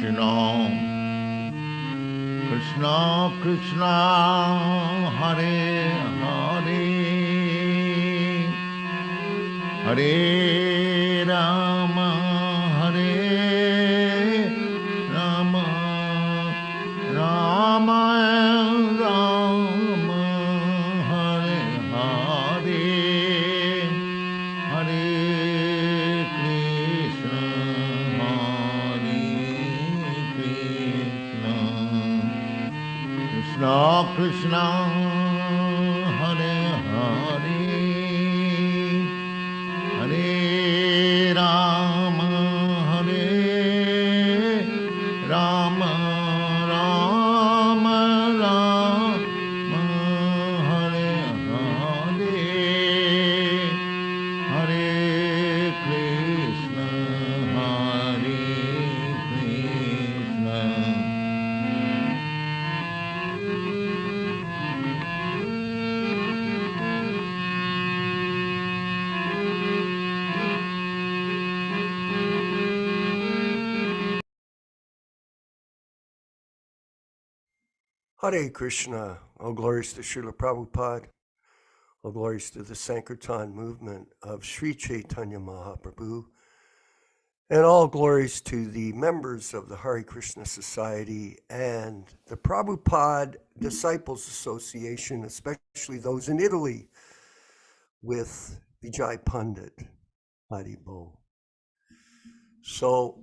Kṛṣṇa Kṛṣṇa Kṛṣṇa Hare Hare Hare Rama Hare Rama Rama Rama Hare Hare Hare Krishna Hare Krishna Kṛṣṇa Kṛṣṇa Hare Hare Hare Rama Hare Rama Rama Rama Hare Hare Hare Krishna Hare Krishna Hare Krishna, all glories to Srila Prabhupada, all glories to the Sankirtan movement of Sri Chaitanya Mahaprabhu, and all glories to the members of the Hare Krishna Society and the Prabhupada Disciples Association, especially those in Italy with Vijay Pandit, Haribo. So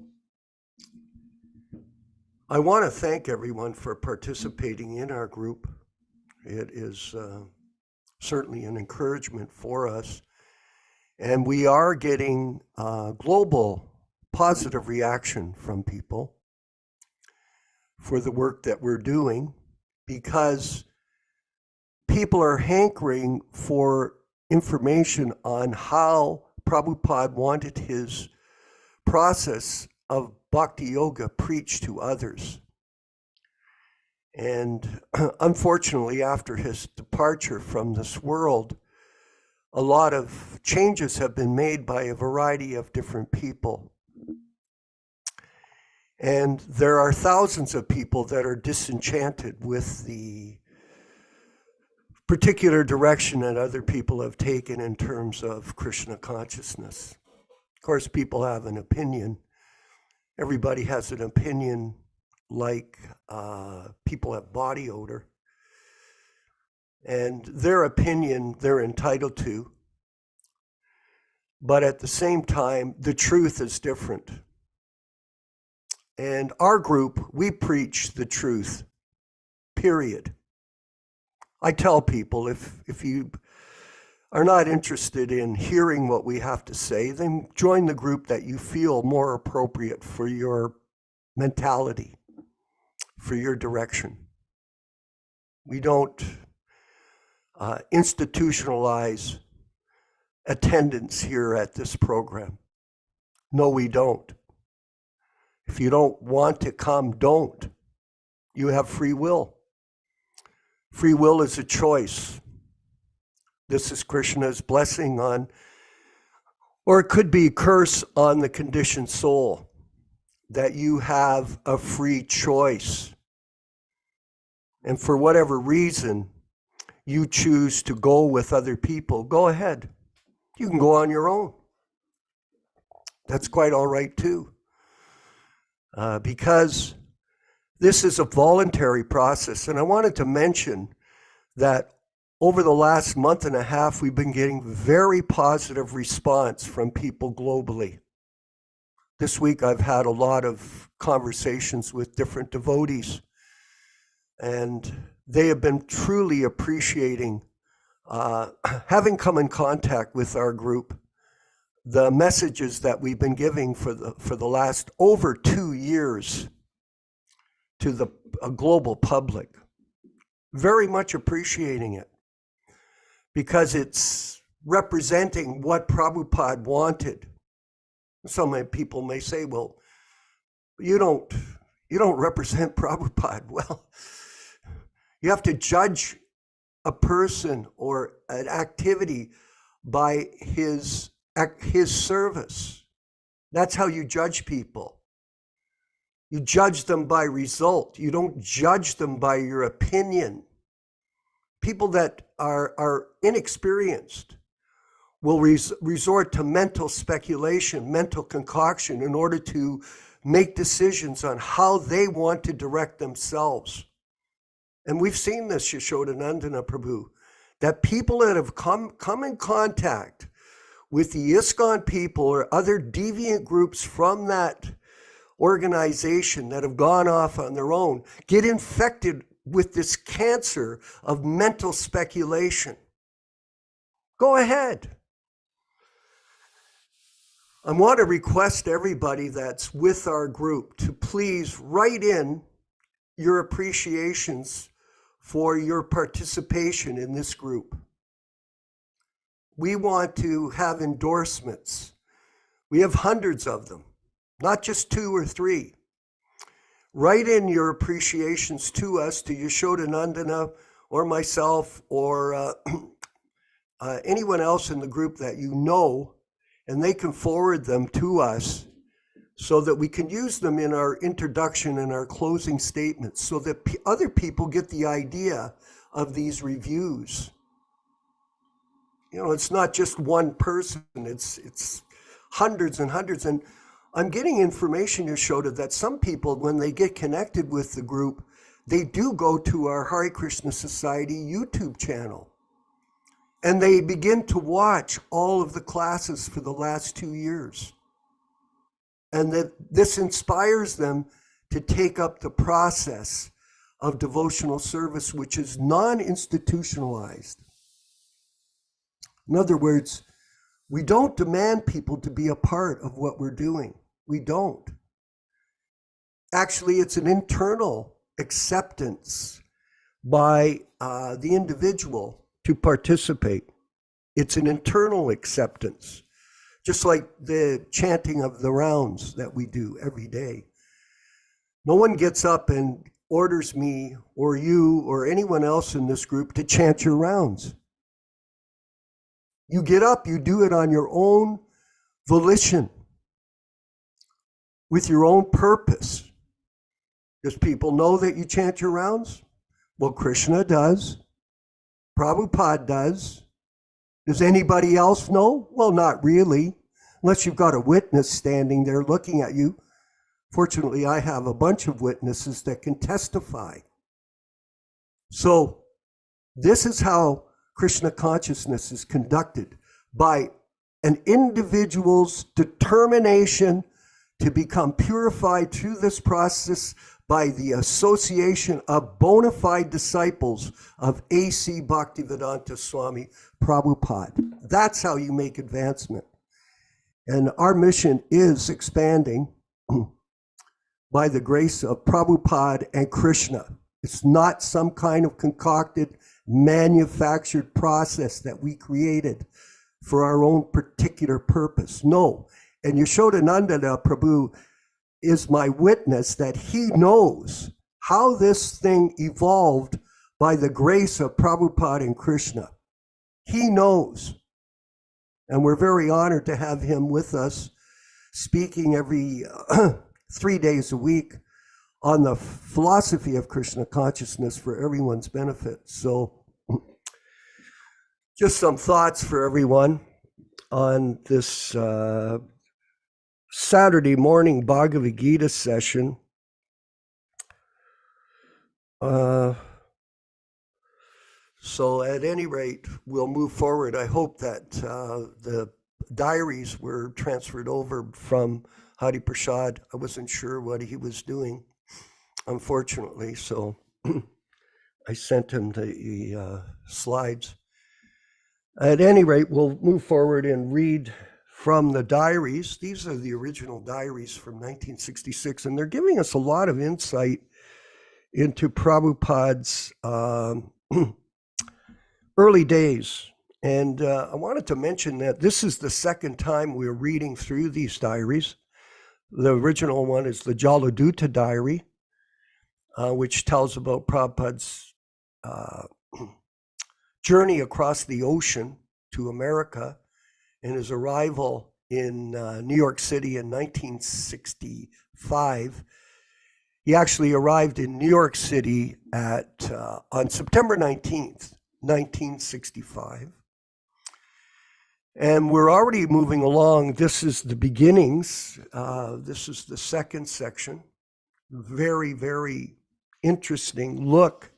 I want to thank everyone for participating in our group. It is certainly an encouragement for us. And we are getting global positive reaction from people for the work that we're doing, because people are hankering for information on how Prabhupada wanted his process of Bhakti Yoga preached to others. And unfortunately, after his departure from this world, a lot of changes have been made by a variety of different people. And there are thousands of people that are disenchanted with the particular direction that other people have taken in terms of Krishna consciousness. Of course, people have an opinion. Everybody has an opinion, like people have body odor. And their opinion they're entitled to. But at the same time, the truth is different. And our group, we preach the truth, period. I tell people, if you are not interested in hearing what we have to say, then join the group that you feel more appropriate for your mentality, for your direction. We don't institutionalize attendance here at this program. No, we don't. If you don't want to come, don't. You have free will. Free will is a choice. This is Krishna's blessing on, or it could be curse on the conditioned soul, that you have a free choice. And for whatever reason, you choose to go with other people, go ahead. You can go on your own. That's quite all right too. Because this is a voluntary process. And I wanted to mention that over the last month and a half, we've been getting very positive response from people globally. This week, I've had a lot of conversations with different devotees, and they have been truly appreciating having come in contact with our group, the messages that we've been giving for the last over 2 years to the global public. Very much appreciating it, because it's representing what Prabhupada wanted. Some people may say, well, you don't represent Prabhupada. Well, you have to judge a person or an activity by his service. That's how you judge people. You judge them by result. You don't judge them by your opinion. People that are inexperienced will resort to mental speculation, mental concoction in order to make decisions on how they want to direct themselves. And we've seen this, Yashodanandana Prabhu, that people that have come in contact with the ISKCON people or other deviant groups from that organization that have gone off on their own get infected with this cancer of mental speculation. Go ahead. I want to request everybody that's with our group to please write in your appreciations for your participation in this group. We want to have endorsements. We have hundreds of them, not just 2 or 3. Write in your appreciations to us, to Yashodanandana or myself or anyone else in the group that you know, and they can forward them to us so that we can use them in our introduction and our closing statements so that other people get the idea of these reviews. You know, it's not just one person, it's hundreds and hundreds. And I'm getting information, Yashoda, that some people, when they get connected with the group, they do go to our Hare Krishna Society YouTube channel. And they begin to watch all of the classes for the last 2 years. And that this inspires them to take up the process of devotional service, which is non-institutionalized. In other words, we don't demand people to be a part of what we're doing. We don't. Actually, it's an internal acceptance by the individual to participate. It's an internal acceptance, just like the chanting of the rounds that we do every day. No one gets up and orders me or you or anyone else in this group to chant your rounds. You get up, you do it on your own volition, with your own purpose. Does people know that you chant your rounds? Well, Kṛṣṇa does. Prabhupada does. Does anybody else know? Well, not really, unless you've got a witness standing there looking at you. Fortunately, I have a bunch of witnesses that can testify. So this is how Krishna consciousness is conducted, by an individual's determination to become purified through this process by the association of bona fide disciples of A.C. Bhaktivedanta Swami Prabhupada. That's how you make advancement. And our mission is expanding by the grace of Prabhupada and Kṛṣṇa. It's not some kind of concocted, manufactured process that we created for our own particular purpose. No. And Yashodanandana Prabhu is my witness that he knows how this thing evolved by the grace of Prabhupada and Kṛṣṇa. He knows. And we're very honored to have him with us, speaking every 3 days a week on the philosophy of Krishna consciousness for everyone's benefit. So just some thoughts for everyone on this Saturday morning Bhagavad-gītā session. So at any rate, we'll move forward. I hope that the diaries were transferred over from Hari Prasad. I wasn't sure what he was doing, unfortunately, so I sent him the slides. At any rate, we'll move forward and read from the diaries. These are the original diaries from 1966, and they're giving us a lot of insight into Prabhupada's early days. And I wanted to mention that this is the second time we're reading through these diaries. The original one is the Jaladuta diary, which tells about Prabhupada's journey across the ocean to America and his arrival in New York City in 1965. He actually arrived in New York City on September 19th, 1965. And we're already moving along. This is the beginnings. This is the second section. Very, very interesting look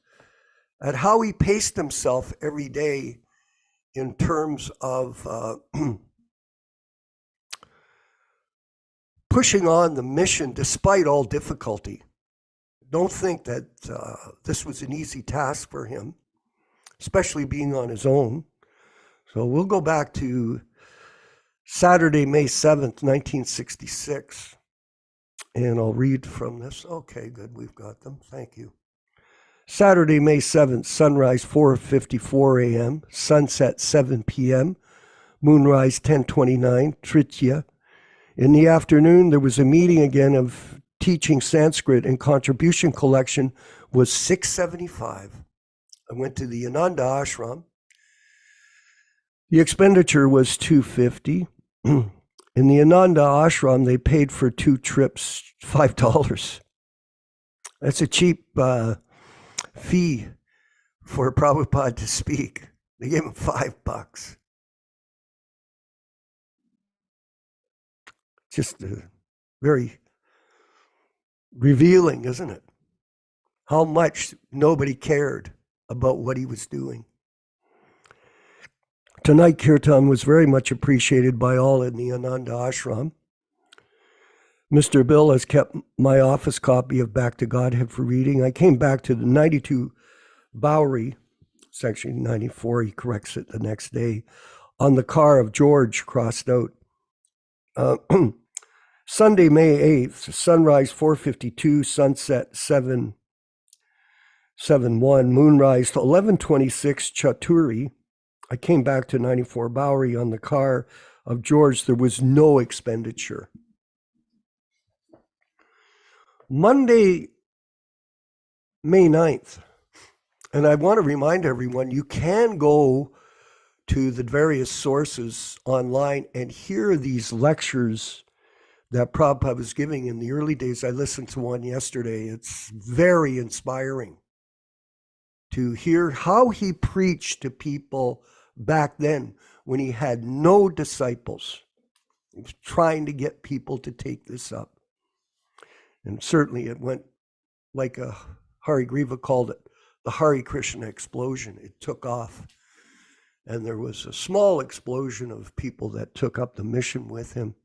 at how he paced himself every day in terms of pushing on the mission despite all difficulty. Don't think that this was an easy task for him, especially being on his own. So we'll go back to Saturday, May 7th, 1966. And I'll read from this. Okay, good. We've got them. Thank you. Saturday, May 7th, sunrise 4:54 a.m., sunset 7 p.m., moonrise 10:29, Tritya. In the afternoon, there was a meeting again of teaching Sanskrit, and contribution collection was $675. I went to the Ananda Ashram. The expenditure was $250. In the Ananda Ashram, they paid for 2 trips $5. That's a cheap fee for Prabhupada to speak. They gave him $5. Just very revealing, isn't it? How much nobody cared about what he was doing. Tonight, Kirtan was very much appreciated by all in the Ananda Ashram. Mr. Bill has kept my office copy of Back to Godhead for reading. I came back to the 92 Bowery, it's actually 94, he corrects it the next day, on the car of George crossed out. Sunday, May 8th, sunrise 4:52, sunset 7:71, moonrise to 11:26 Chaturi. I came back to 94 Bowery on the car of George. There was no expenditure. Monday, May 9th, and I want to remind everyone, you can go to the various sources online and hear these lectures that Prabhupada was giving in the early days. I listened to one yesterday. It's very inspiring to hear how he preached to people back then when he had no disciples. He was trying to get people to take this up. And certainly it went like Hari Griva called it, the Hare Krishna explosion. It took off. And there was a small explosion of people that took up the mission with him.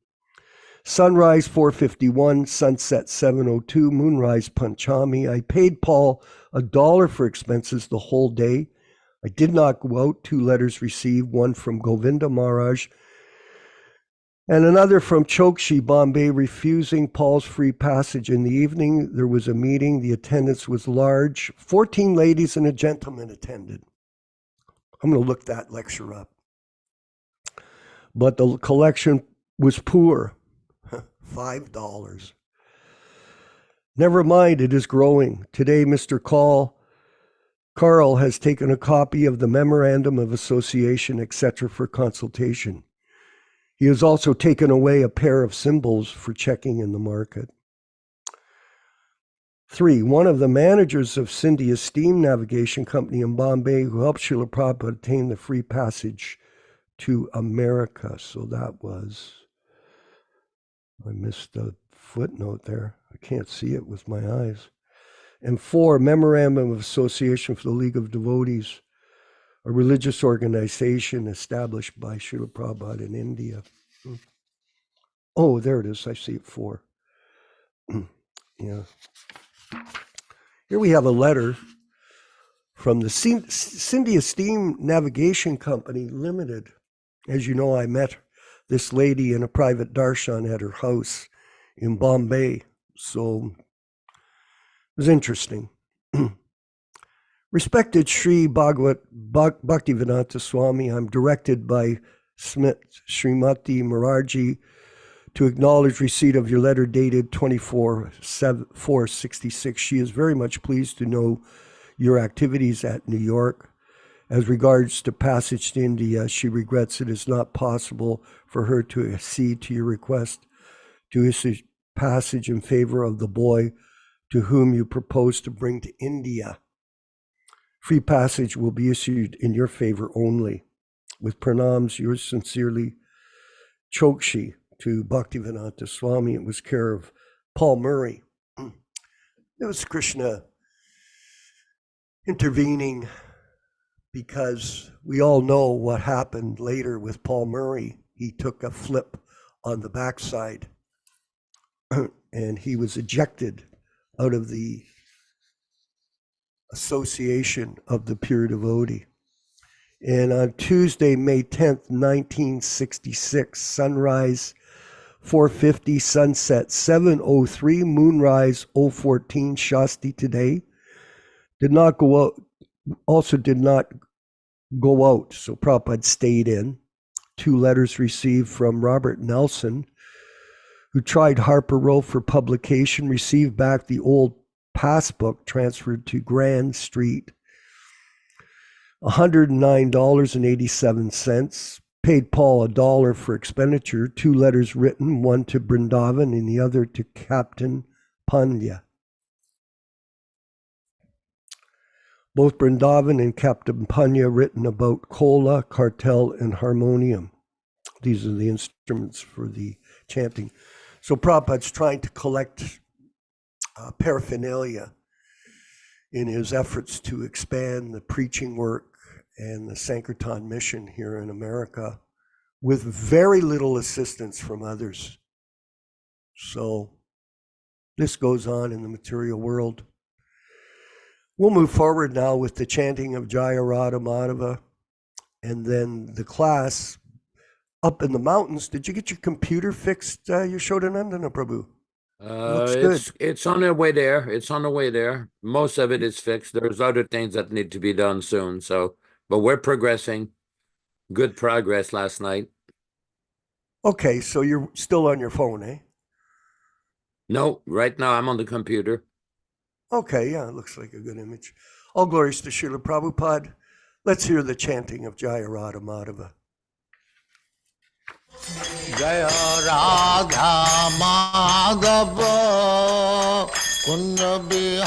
Sunrise 4:51, sunset 7:02, moonrise Panchami. I paid Paul $1 for expenses the whole day. I did not go out. 2 letters received, one from Govinda Maharaj and another from Chokshi, Bombay, refusing Paul's free passage. In the evening, there was a meeting. The attendance was large. 14 ladies and a gentleman attended. I'm going to look that lecture up. But the collection was poor. $5. Never mind, it is growing. Today, Mr. Carl has taken a copy of the Memorandum of Association, etc., for consultation. He has also taken away a pair of symbols for checking in the market. 3. One of the managers of Sindhi Steam Navigation Company in Bombay who helped Srila Prabhupada obtain the free passage to America. So that was, I missed a footnote there. I can't see it with my eyes. And 4, Memorandum of Association for the League of Devotees, a religious organization established by Srila Prabhupada in India. Oh, there it is. I see it 4. Yeah. Here we have a letter from the Sindhi Steam Navigation Company Limited. As you know, I met this lady in a private darshan at her house in Bombay. So it was interesting. Respected Sri Bhaktivedanta Swami, I'm directed by Srimati Maraji to acknowledge receipt of your letter dated 24/4/66. She is very much pleased to know your activities at New York. As regards to passage to India, she regrets it is not possible for her to accede to your request to issue passage in favor of the boy to whom you propose to bring to India. Free passage will be issued in your favor only. With pranams, yours sincerely, Chokshi, to Bhaktivedanta Swami. It was care of Paul Murray. It was Kṛṣṇa intervening because we all know what happened later with Paul Murray. He took a flip on the backside and he was ejected out of the association of the pure devotee. And on Tuesday, May 10th, 1966, sunrise 4:50, sunset 7:03, moonrise 0:14, Shasti today. Did not go out, also did not go out, so Prabhupada stayed in. 2 letters received from Robert Nelson, who tried Harper Row for publication, received back the old passbook transferred to Grand Street, $109.87, paid Paul $1 for expenditure, 2 letters written, one to Brindavan and the other to Captain Pandya. Both Brindavan and Captain Pandya written about kola, cartel, and harmonium. These are the instruments for the chanting. So Prabhupada's trying to collect paraphernalia in his efforts to expand the preaching work and the Sankirtan mission here in America with very little assistance from others. So this goes on in the material world. We'll move forward now with the chanting of Jaya Radha Madhava and then the class up in the mountains. Did you get your computer fixed, Yashodanandana Prabhu? It's on the way there. It's on the way there. Most of it is fixed. There's other things that need to be done soon. But we're progressing. Good progress last night. Okay, so you're still on your phone, eh? No, right now I'm on the computer. Okay, yeah, it looks like a good image. All glories to Srila Prabhupada. Let's hear the chanting of Jaya Radha Madhava. Jaya Radha Madhava Kunja Bihari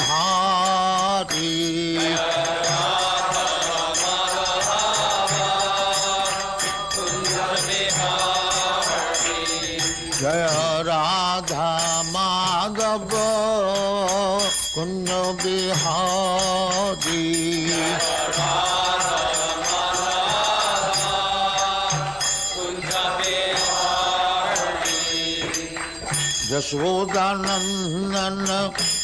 Jaya Radha Madhava Kunja Bihari Yashodanandana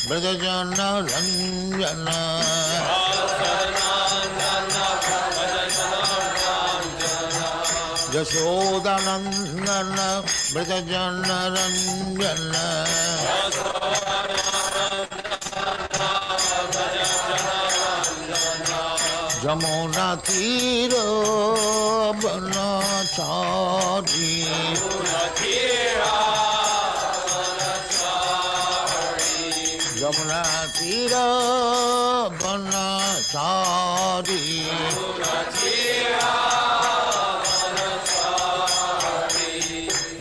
Brajajana Ranjana Yashodanandana Brajajana Ranjana Jamuna Tira Banachari Jamuna Tira Banachari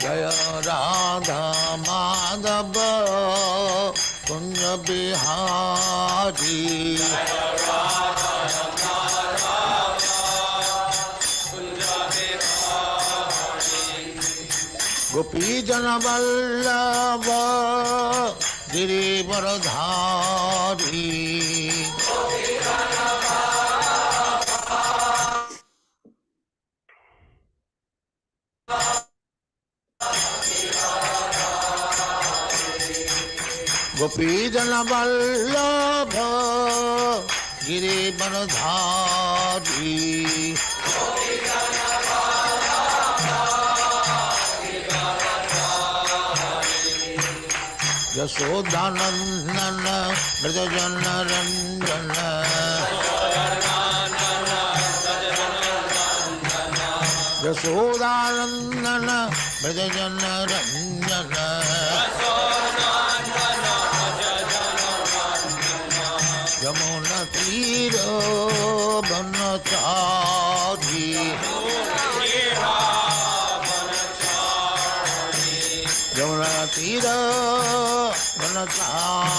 Jaya Radha Madhava Kunja Bihari Gopi Jana Vallabha Girivaradhari Gopi Jana Vallabha Girivaradhari Yashodanandana Brajajana Ranjana Yashodanandana Brajajana Ranjana Yamuna Tira Banachari Yamuna Tira Banachari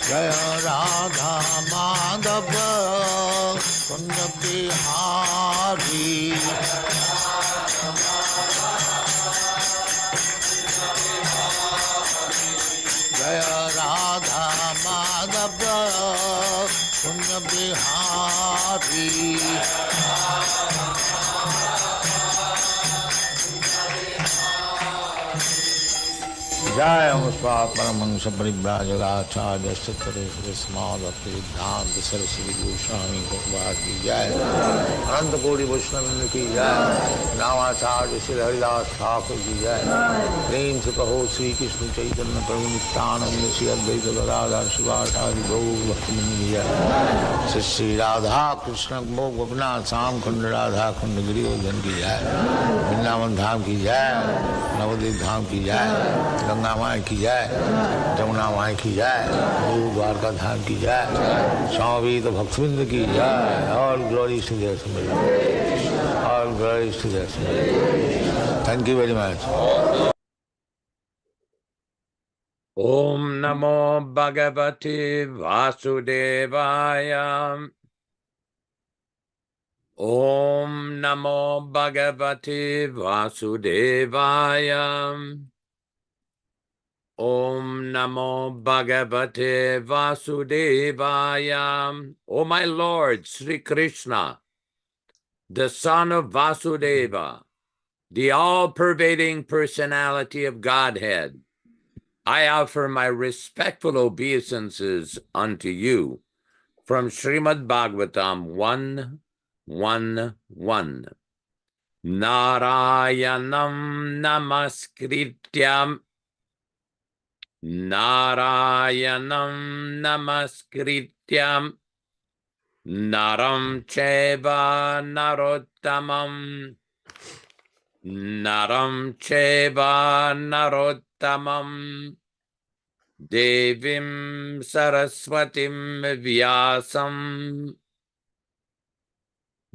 Jaya Radha Madhava Kunja Bihari Jaya Radha Madhava Kunja Bihari Jaya Muspa Paramahansa Paribhrajagacharya Sattva Smadhakti Siddhanta Saraswati Goswami Bhagavad ki Jai Ananta Koti Vaishnava ki Jai Navacharya Shri Haridas Thakur ki Jai Prem se kaho Sri Krishna Chaitanya Prabhu Nityananda Shri Advaita Gadadhar Shivasari Gaur Bhaktamani ki Jai Shri Radha Krishna Gopinath Sam Khanda Radha Khanda Giridharan ki Jai Vrindavan Dham ki Jai Navadvip Dham ki Jai Ganga माई की जाए जमुना माई की जाए गुरु द्वारका धाम की जाए स्वामी तो भक्तविंद की जाए और ग्लोरी टू देयर समझ और ग्लोरी टू देयर समझ thank you very much Om Namo Bhagavate Vasudevaya Om Namo Bhagavate Vasudevaya Om Namo Bhagavate Vasudevaya. O my Lord, Sri Krishna, the son of Vasudeva, the all-pervading personality of Godhead, I offer my respectful obeisances unto you from Srimad Bhagavatam 1:1:1. Narayanam namaskrityam Narayanam namaskrityam Naram cheva narottamam Naram cheva narottamam Devim saraswatim vyasam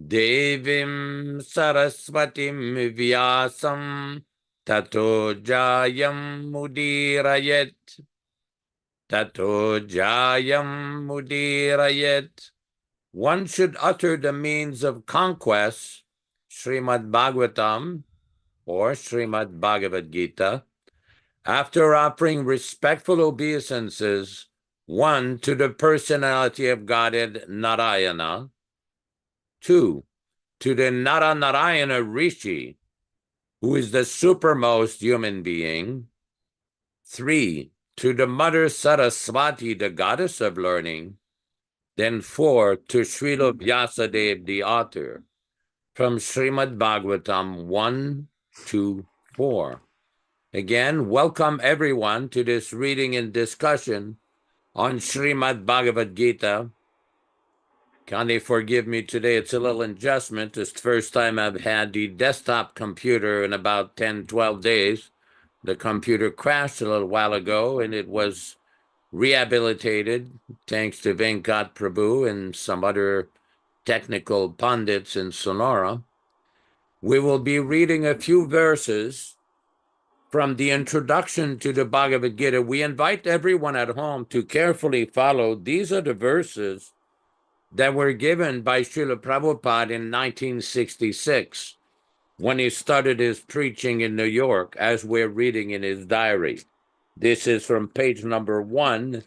Devim saraswatim vyasam Tato jayam mudirayet Tato jayam mudirayet. One should utter the means of conquest, Srimad Bhagavatam or Srimad Bhagavad-gītā, after offering respectful obeisances, one, to the personality of Godhead Narayana, two, to the Narayana Rishi, who is the supermost human being, three, to the Mother Saraswati, the goddess of learning, then four, to Srila Vyasadeva, the author, from Srimad Bhagavatam 1-4. Again, welcome everyone to this reading and discussion on Srimad Bhagavad-gītā. Kindly forgive me today, it's a little adjustment. It's the first time I've had the desktop computer in about 10-12 days. The computer crashed a little while ago and it was rehabilitated thanks to Venkat Prabhu and some other technical pundits in Sonora. We will be reading a few verses from the introduction to the Bhagavad-gītā. We invite everyone at home to carefully follow. These are the verses that were given by Srila Prabhupada in 1966 when he started his preaching in New York, as we're reading in his diary. This is from page number 1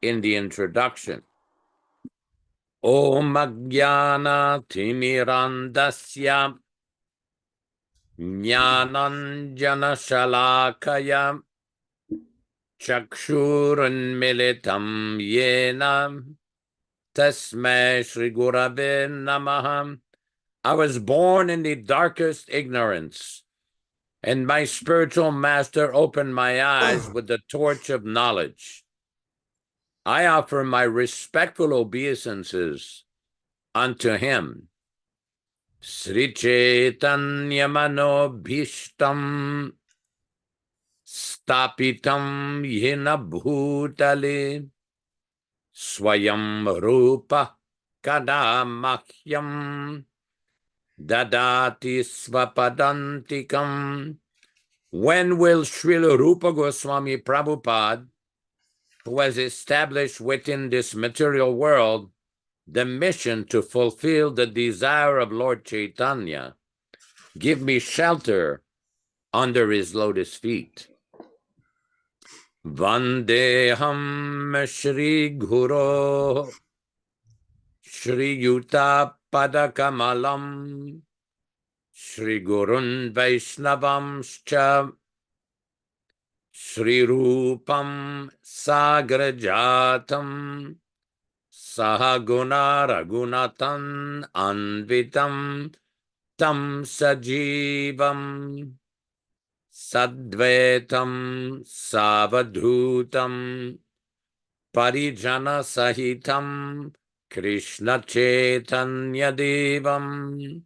in the introduction. Om Ajnana Timirandasya Jnananjana Shalakaya Chakshurunmilitam Yena Tasmai Shri Gurave Namaha. I was born in the darkest ignorance, and my spiritual master opened my eyes with the torch of knowledge. I offer my respectful obeisances unto him. Sri Chaitanya Mano Bhishtam Stapitam Yena Bhutale Swayam Rupa Kadamahyam Dadati Svapadantikam When will Srila Rupa Goswami Prabhupada, who has established within this material world the mission to fulfill the desire of Lord Chaitanya, give me shelter under his lotus feet? Vandeham Shri Guru Shri Yuta Padakamalam Shri Gurun Vaishnavamscha Shri Rupam Sagrajatam Sahaguna Ragunatan Anvitam Tam Sajivam Sadvetam Savadhutam Parijana Sahitam Krishna Chaitanya Devam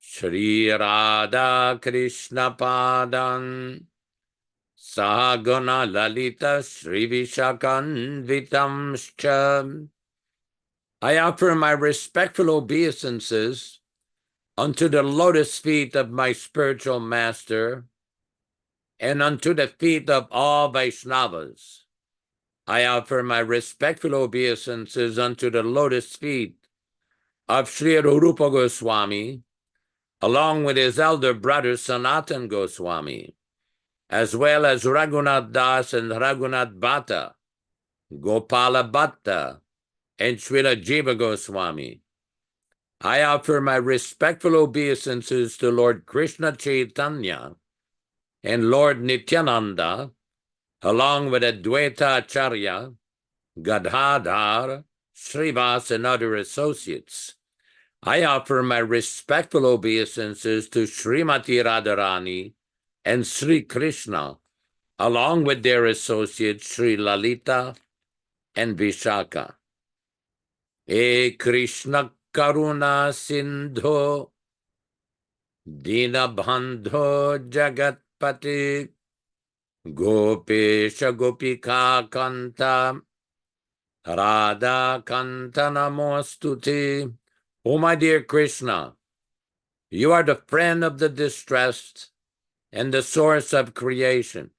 Shri Radha Krishna Padan Sahaguna Lalita Shri Vishakanvitamscha. I offer my respectful obeisances unto the lotus feet of my spiritual master and unto the feet of all Vaishnavas. I offer my respectful obeisances unto the lotus feet of Sri Rupa Goswami, along with his elder brother Sanatan Goswami, as well as Raghunath Das and Raghunath Bhatta, Gopala Bhatta, and Srila Jiva Goswami. I offer my respectful obeisances to Lord Krishna Chaitanya and Lord Nityananda, along with Advaita Acharya, Gadadhar, Srivas, and other associates. I offer my respectful obeisances to Srimati Radharani and Sri Krishna, along with their associates Sri Lalita and Vishaka. E Krishna Karuna Sindho Dinabandho Jagatpati Gopesha Gopika Kanta Radha Kanta Namostute. O my dear Krishna, you are the friend of the distressed and the source of creation.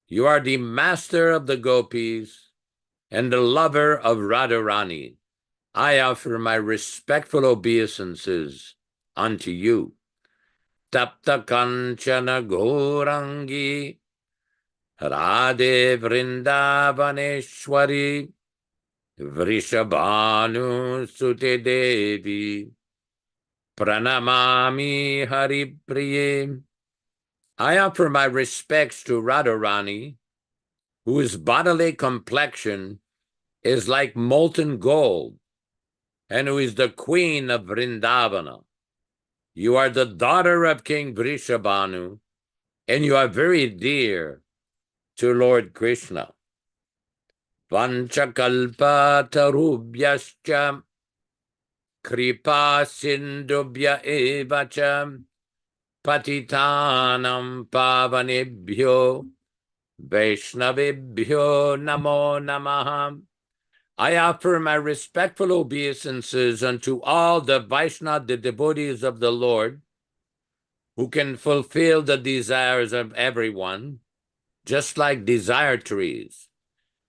You are the master of the gopis and the lover of Radharani. I offer my respectful obeisances unto you. Tapta Kanchana Gourangi Radhe Vrindavaneshwari Vrishabhanu Sute Devi Pranamami Hari Priye. I offer my respects to Radharani, whose bodily complexion is like molten gold, and who is the queen of Vrindavana. You are the daughter of King Vrishabhanu, and you are very dear to Lord Krishna. Vanchakalpa tarubhyascha kripa sindubhya evacha patitanam pavanebhyo vaishnavebhyo namo namaha. I offer my respectful obeisances unto all the Vaishnava, the devotees of the Lord, who can fulfill the desires of everyone, just like desire trees,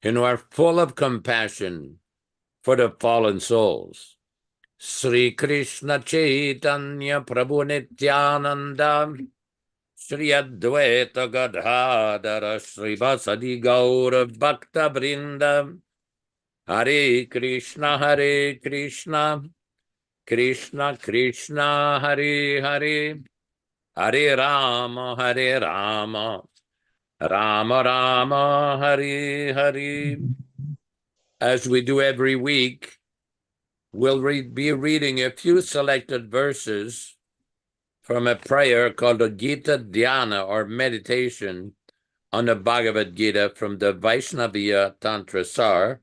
and who are full of compassion for the fallen souls. Sri Krishna Chaitanya Prabhu Nityananda, Sri Advaita Gadadhara Srivasadi Gaura Bhakta Vrinda, Hare Krishna, Hare Krishna, Krishna Krishna, Hare Hare, Hare Rama, Hare Rama, Rama Rama, Hare Hare. As we do every week, we'll be reading a few selected verses from a prayer called the Gita Dhyana, or meditation on the Bhagavad-gītā from the Vaishnava Tantra Sar.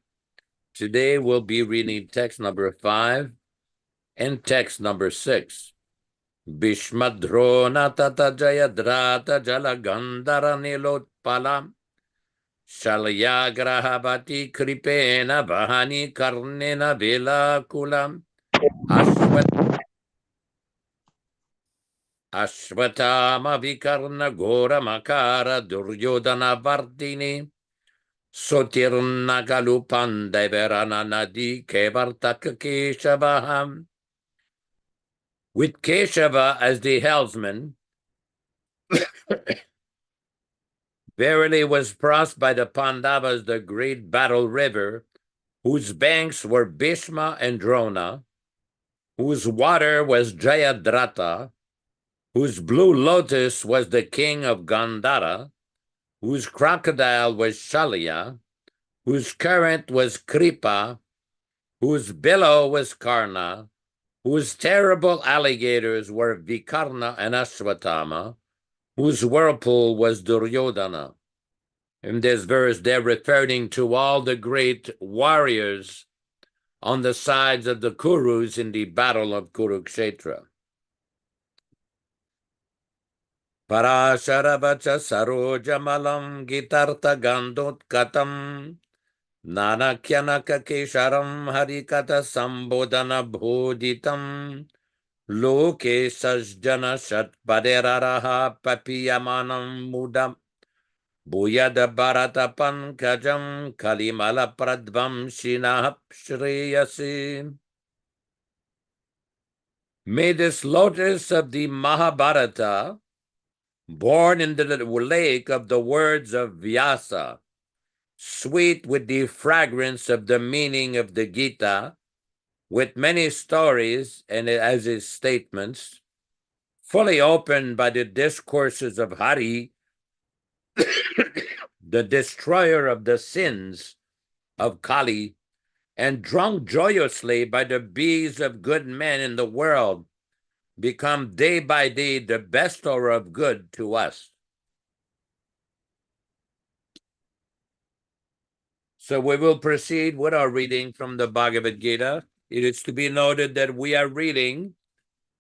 Today we'll be reading text number 5 and text number 6. Bhishmadrona tata jayadrata jalagandhara nilotpala Shalyagrahabati kripena bahani karnena vela kulam Ashvatthama Vikarna Ghora Makara Duryodhana Vardini Sotirna Galupan Deverana Nadi Kevartaka Keshavaham. With Keshava as the helmsman, verily was crossed by the Pandavas the great battle river, whose banks were Bhishma and Drona, whose water was Jayadratha, whose blue lotus was the king of Gandhara, whose crocodile was Shalya, whose current was Kripa, whose billow was Karna, whose terrible alligators were Vikarna and Ashvatthama, whose whirlpool was Duryodhana. In this verse, they're referring to all the great warriors on the sides of the Kurus in the battle of Kurukshetra. Parasharavacha sarojamalam gitartha gandotkatam nanakyanaka kesharam harikata sambodhana bodhitam loke sajjana shatpaderaraha papiyamanam mudam Bhuyada Bharata Pankajam Kalimala Pradvam Shinah Shreyasi. May this lotus of the Mahabharata, born in the lake of the words of Vyasa, sweet with the fragrance of the meaning of the Gita, with many stories and as his statements, fully opened by the discourses of Hari, the destroyer of the sins of Kali, and drunk joyously by the bees of good men in the world, become day by day the bestower of good to us. So we will proceed with our reading from the Bhagavad-gītā. It is to be noted that we are reading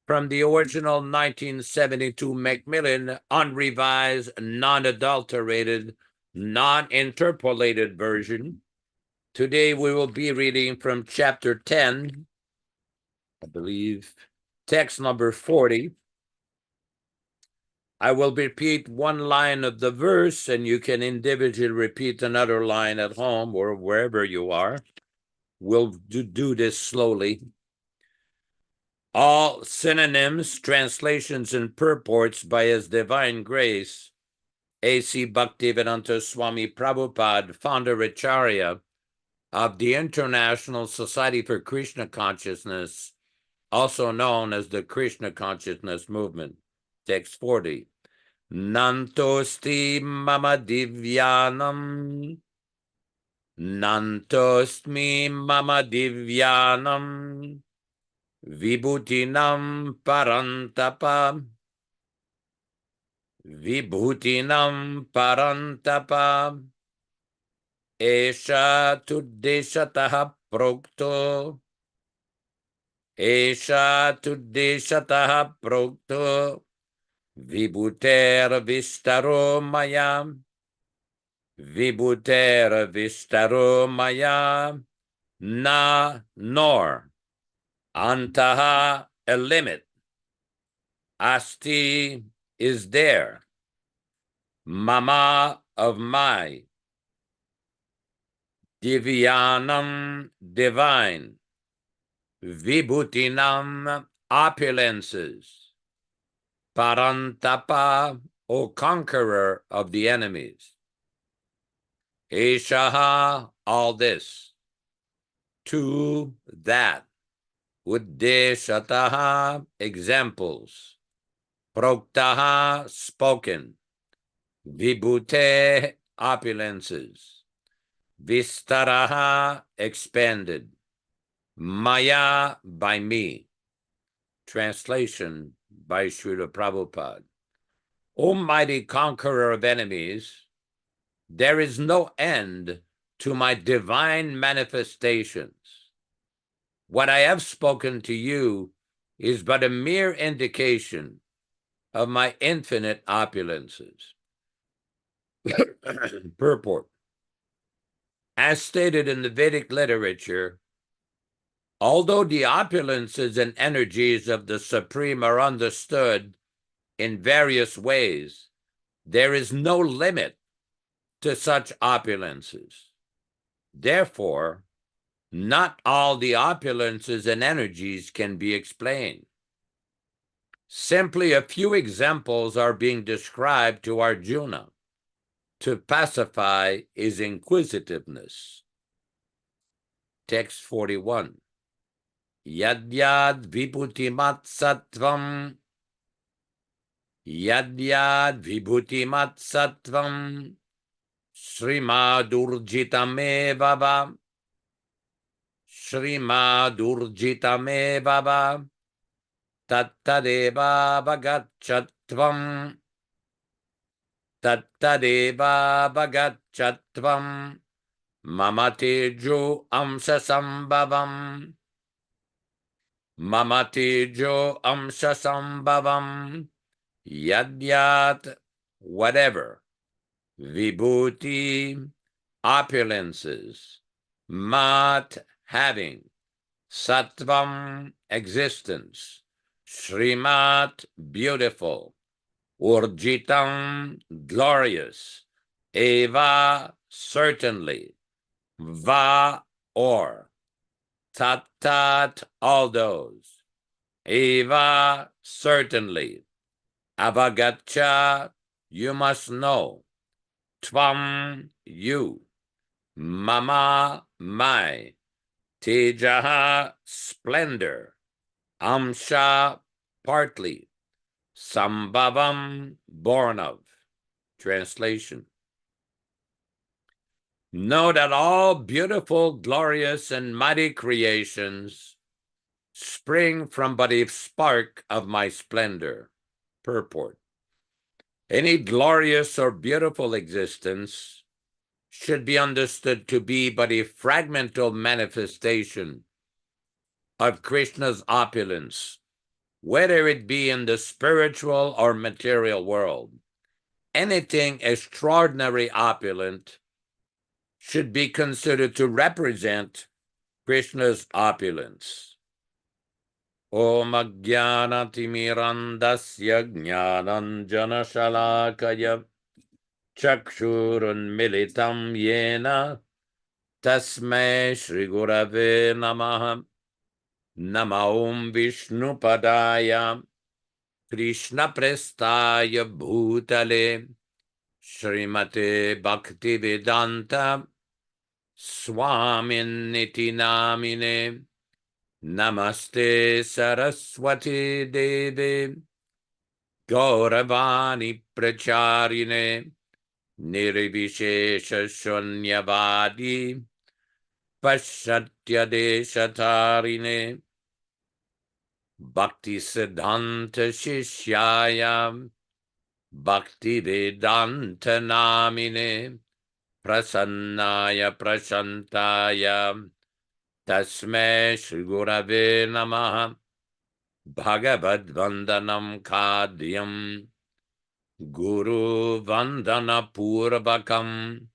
from the original 1972 Macmillan unrevised, non-adulterated, non-interpolated version. Today we will be reading from chapter 10, I believe, text number 40. I will repeat one line of the verse, and you can individually repeat another line at home or wherever you are. We'll do this slowly. All synonyms, translations, and purports by His Divine Grace, A.C. Bhaktivedanta Swami Prabhupada, founder Acharya of the International Society for Krishna Consciousness, also known as the Krishna Consciousness Movement. Text 40. Nantosti mama divyanam. Nantosmi mama divyanam. Vibhutinam parantapa. Vibhutinam parantapa. Esha tuddeshataha prokto. Esha tuddeshataha prokto. Vibhuter vistaro maya. Vibhuter vistaro maya. Na nor. Antaha a limit. Asti is there. Mama of my. Divyanam divine. Vibhutinam opulences. Parantapa, O conqueror of the enemies. Eshaha, all this. To that. Uddeshataha, examples. Proktaha, spoken. Vibhute, opulences. Vistaraha, expanded. Maya, by me. Translation by Srila Prabhupada. O mighty conqueror of enemies, there is no end to my divine manifestations. What I have spoken to you is but a mere indication of my infinite opulences. Purport. As stated in the Vedic literature, although the opulences and energies of the Supreme are understood in various ways, there is no limit to such opulences. Therefore, not all the opulences and energies can be explained. Simply a few examples are being described to Arjuna to pacify his inquisitiveness. Text 41. Yadyad vibhutimat sattvam Yadyad vibhutimat sattvam Srimadurjitamevava Srimadurjitamevava Tattadeva bhagachatvam Tattadeva bhagachatvam Mamatejo amsasambhavam Mamatejo amsasambhavam Yadyat, whatever, vibhuti, opulences, mat, having, sattvam, existence, srimat, beautiful, urjitam, glorious, eva, certainly, va, or, tat, all those, eva, certainly, avagacha, you must know, tvam, you, mama, my, tejaha, splendor, amsha, partly, sambhavam, born of. Translation. Know that all beautiful, glorious, and mighty creations spring from but a spark of my splendor. Purport. Any glorious or beautiful existence should be understood to be but a fragmental manifestation of Krishna's opulence, whether it be in the spiritual or material world. Anything extraordinary opulent should be considered to represent Krishna's opulence. Om Ajnanatirmirandasya Jnananjana Shalakaya Chakshurunmilitam Yena Tasmai Shri Gurave Namaha Nama Om Vishnupadaya Krishna Prestaya Bhutale Srimate Bhaktivedanta Swaminiti Namine Namaste Saraswati Devi Gauravani Pracharine Nirvishesha Shunyavadi Pashatya Deshatarine Bhakti Siddhanta Shishyaya Bhakti Vedanta Namine Prasannaya Prashantaya Tasmai Shri Gurave Namaha Bhagavad-vandanam Khadyam Guru Vandana Purvakam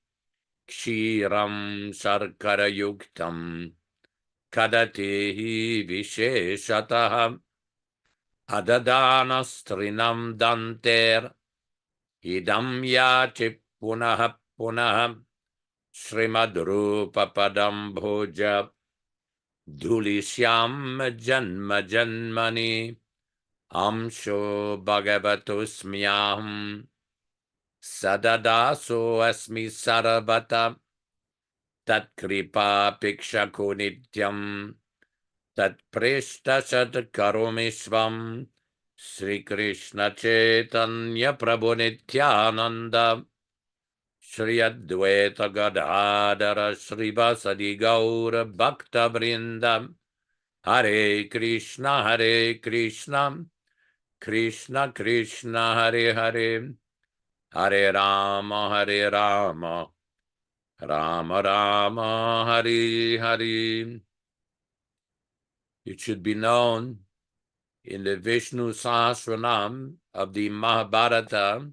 Kshiram Sarkara Yuktam Kadatehi Visheshataha Adadana-strinam Danter Idam Yati Punaha Punaha Srimad-rupa Padam Bhoja Dhulishyam Janma Janmani Amsho Bhagavatosmyaham Sadadaso Asmi Sarvata Tat Kripa Pikshako Nityam Tat Preshta Sat Karomishvam Sri Krishna Chaitanya Prabhu Nityananda Shri Advaita Gadadara Shri Vasadi Gaura Bhakta Vrinda Hare Krishna Krishna Krishna Hare Hare Hare Rama Rama Rama Hare Hare. It should be known in the Vishnu Sahasranam of the Mahabharata,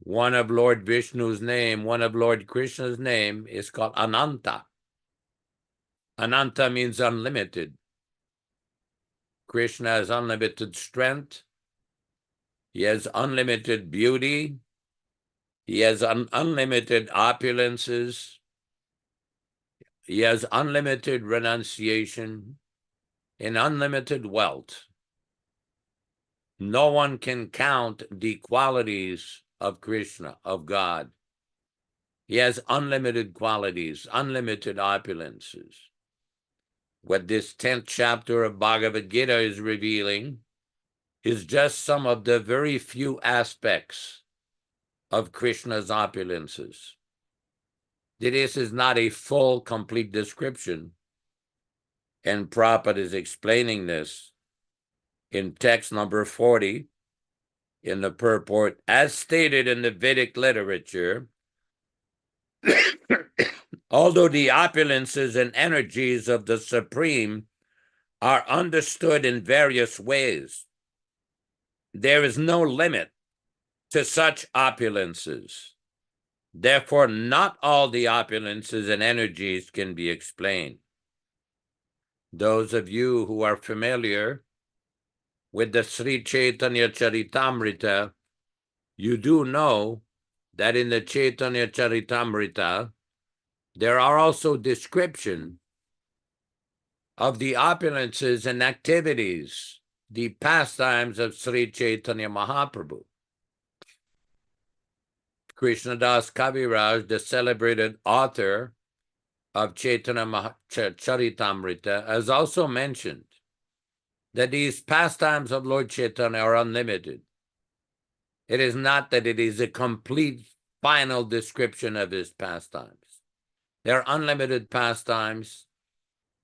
one of Lord Vishnu's name, one of Lord Krishna's name is called Ananta. Ananta means unlimited. Krishna has unlimited strength, He has unlimited beauty. He has unlimited opulences. He has unlimited renunciation and unlimited wealth. No one can count the qualities of Krishna, of God. He has unlimited qualities, unlimited opulences. What this 10th chapter of Bhagavad-gītā is revealing is just some of the very few aspects of Krishna's opulences. This is not a full, complete description, and Prabhupada is explaining this in text number 40 in the purport. As stated in the Vedic literature, although the opulences and energies of the Supreme are understood in various ways, there is no limit to such opulences. Therefore, not all the opulences and energies can be explained. Those of you who are familiar with the Sri Chaitanya Charitamrita, you do know that in the Chaitanya Charitamrita, there are also descriptions of the opulences and activities, the pastimes of Sri Chaitanya Mahaprabhu. Krishnadas Kaviraj, the celebrated author of Chaitanya Charitamrita, has also mentioned that these pastimes of Lord Chaitanya are unlimited. It is not that it is a complete, final description of his pastimes. They are unlimited pastimes,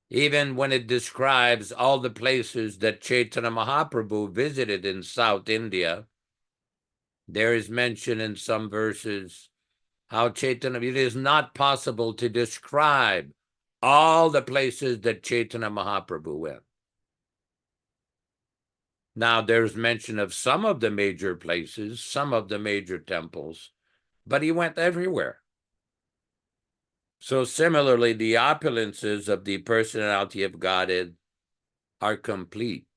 even when it describes all the places that Chaitanya Mahaprabhu visited in South India. There is mention in some verses how Chaitanya, it is not possible to describe all the places that Chaitanya Mahaprabhu went. Now, there's mention of some of the major places, some of the major temples, but he went everywhere. So similarly, the opulences of the personality of Godhead are complete.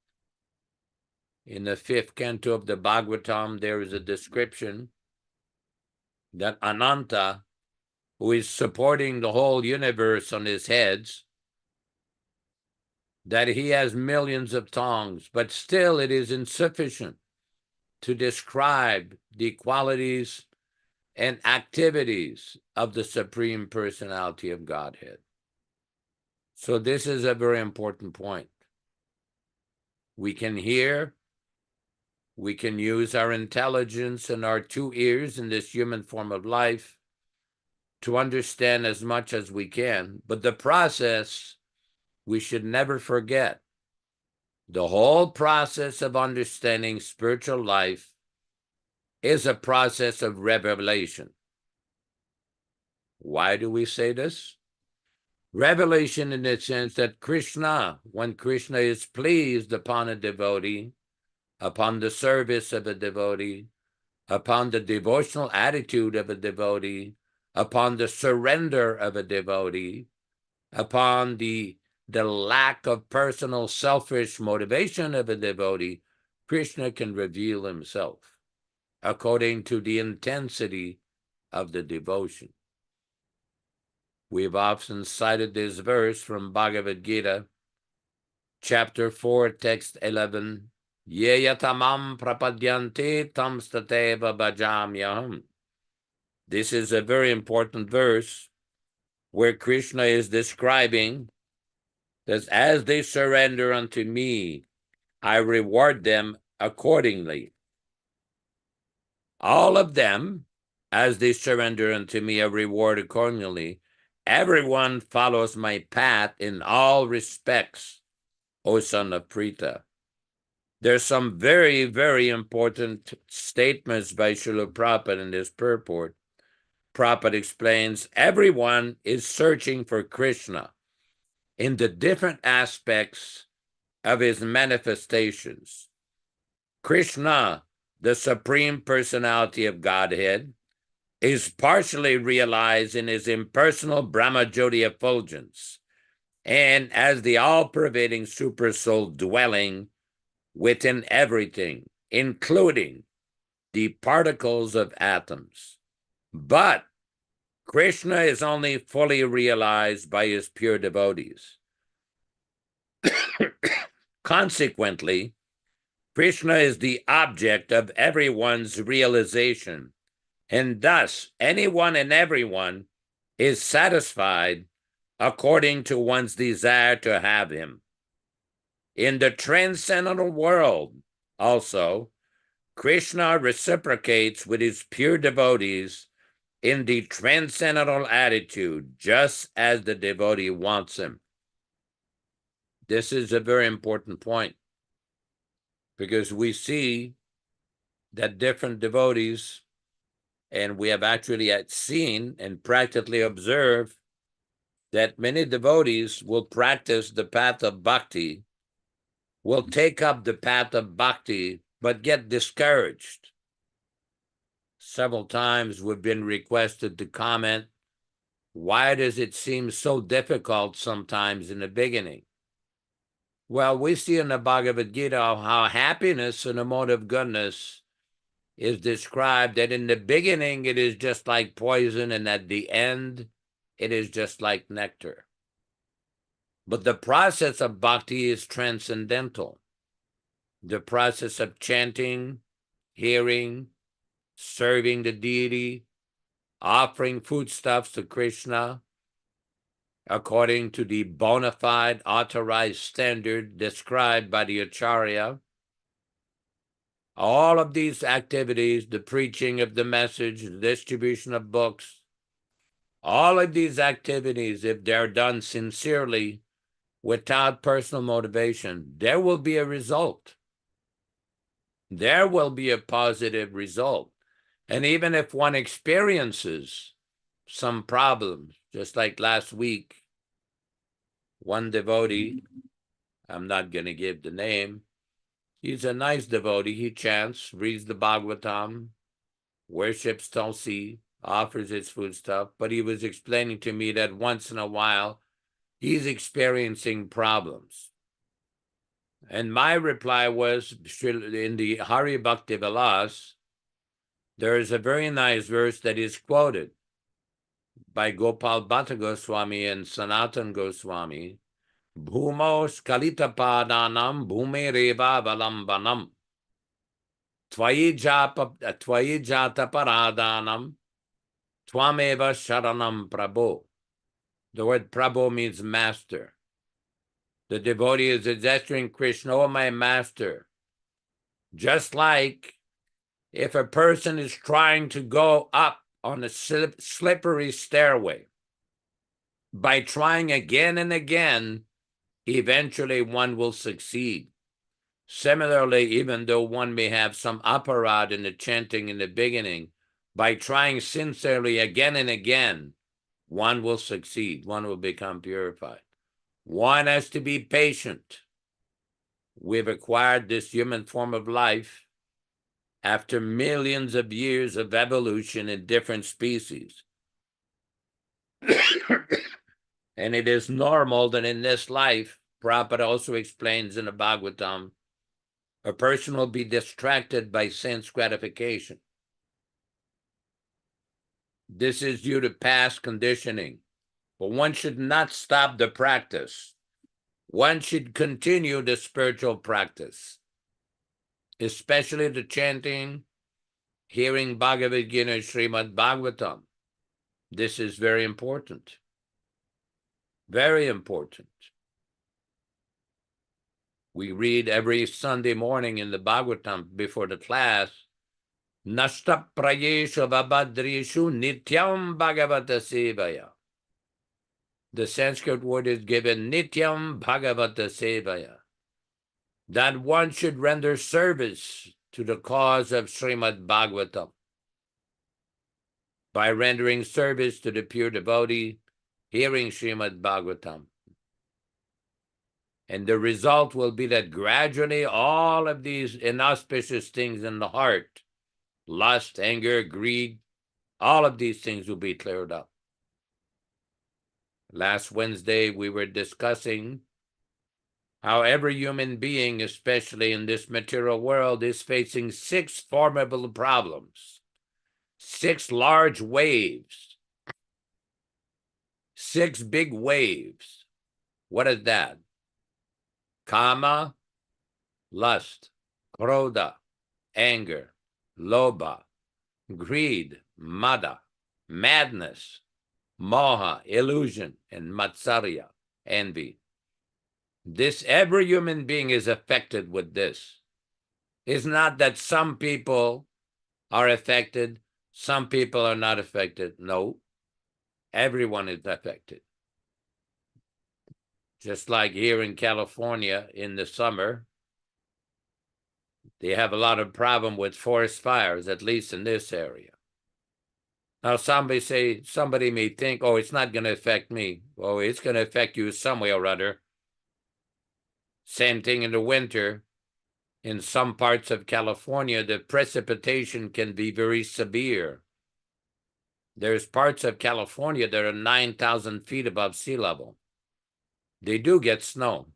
In the 5th canto of the Bhagavatam, there is a description that Ananta, who is supporting the whole universe on his heads, that he has millions of tongues, but still it is insufficient to describe the qualities and activities of the Supreme Personality of Godhead. So this is a very important point. We can hear, we can use our intelligence and our 2 ears in this human form of life to understand as much as we can, but the process, we should never forget. The whole process of understanding spiritual life is a process of revelation. Why do we say this? Revelation in the sense that Kṛṣṇa, when Kṛṣṇa is pleased upon a devotee, upon the service of a devotee, upon the devotional attitude of a devotee, upon the surrender of a devotee, upon the lack of personal selfish motivation of a devotee, Kṛṣṇa can reveal himself according to the intensity of the devotion. We've often cited this verse from Bhagavad-gītā, chapter 4, text 11, Ye yatamam prapadyante tam stateva bhajamyaham. This is a very important verse where Kṛṣṇa is describing that as they surrender unto me, I reward them accordingly. All of them, as they surrender unto me, I reward accordingly. Everyone follows my path in all respects, O son of Pritha. There's some very, very important statements by Srila Prabhupada in this purport. Prabhupada explains, everyone is searching for Kṛṣṇa in the different aspects of his manifestations. Kṛṣṇa, the Supreme Personality of Godhead, is partially realized in his impersonal Brahmajyoti effulgence and as the all-pervading supersoul dwelling within everything, including the particles of atoms. But Krishna is only fully realized by his pure devotees. Consequently, Krishna is the object of everyone's realization, and thus anyone and everyone is satisfied according to one's desire to have him. In the transcendental world, also, Krishna reciprocates with his pure devotees in the transcendental attitude, just as the devotee wants him. This is a very important point, because we see that different devotees, and we have actually seen and practically observed that many devotees will practice the path of bhakti, will take up the path of bhakti, but get discouraged. Several times we've been requested to comment, why does it seem so difficult sometimes in the beginning? Well, we see in the Bhagavad-gītā how happiness and the mode of goodness is described, that in the beginning it is just like poison, and at the end it is just like nectar. But the process of bhakti is transcendental. The process of chanting, hearing, serving the deity, offering foodstuffs to Krishna, according to the bona fide authorized standard described by the Acharya. All of these activities, the preaching of the message, the distribution of books, all of these activities, if they're done sincerely, without personal motivation, there will be a result. There will be a positive result. And even if one experiences some problems, just like last week, one devotee, I'm not going to give the name, he's a nice devotee, he chants, reads the Bhagavatam, worships Tulsi, offers his foodstuff, but he was explaining to me that once in a while, he's experiencing problems. And my reply was, in the Hari Bhakti Vilas, there is a very nice verse that is quoted by Gopal Bhatta Goswami and Sanatan Goswami, Bhumo Skalita Padanam Bhume Reva Valambanam Tvayi Jata Paradanam Twameva Sharanam Prabho. The word Prabho means master. The devotee is addressing Krishna, oh my master. Just like if a person is trying to go up on a slippery stairway, by trying again and again, eventually one will succeed. Similarly, even though one may have some aparad in the chanting in the beginning, by trying sincerely again and again, one will succeed, one will become purified. One has to be patient. We've acquired this human form of life after millions of years of evolution in different species. And it is normal that in this life, Prabhupada also explains in the Bhagavatam, a person will be distracted by sense gratification. This is due to past conditioning. But one should not stop the practice. One should continue the spiritual practice, especially the chanting, hearing Bhagavad-gītā, Srimad Bhagavatam. This is very important. Very important. We read every Sunday morning in the Bhagavatam before the class, Nashta prayeshu vabhadreshu nityam bhagavata sevaya. The Sanskrit word is given, nityam bhagavata sevaya, that one should render service to the cause of Srimad Bhagavatam by rendering service to the pure devotee, hearing Srimad Bhagavatam. And the result will be that gradually all of these inauspicious things in the heart, lust, anger, greed, all of these things will be cleared up. Last Wednesday, we were discussing how every human being, especially in this material world, is facing 6 formidable problems, 6 large waves, 6 big waves. What is that? Kama, lust, krodha, anger, lobha, greed, mada, madness, moha, illusion, and matsarya, envy. This, every human being is affected with this. It's not that some people are affected, some people are not affected. No, everyone is affected. Just like here in California in the summer, they have a lot of problem with forest fires, at least in this area. Now, somebody may think, oh, it's not going to affect me. Oh, it's going to affect you some way or other. Same thing in the winter. In some parts of California, the precipitation can be very severe. There's parts of California that are 9,000 feet above sea level. They do get snow,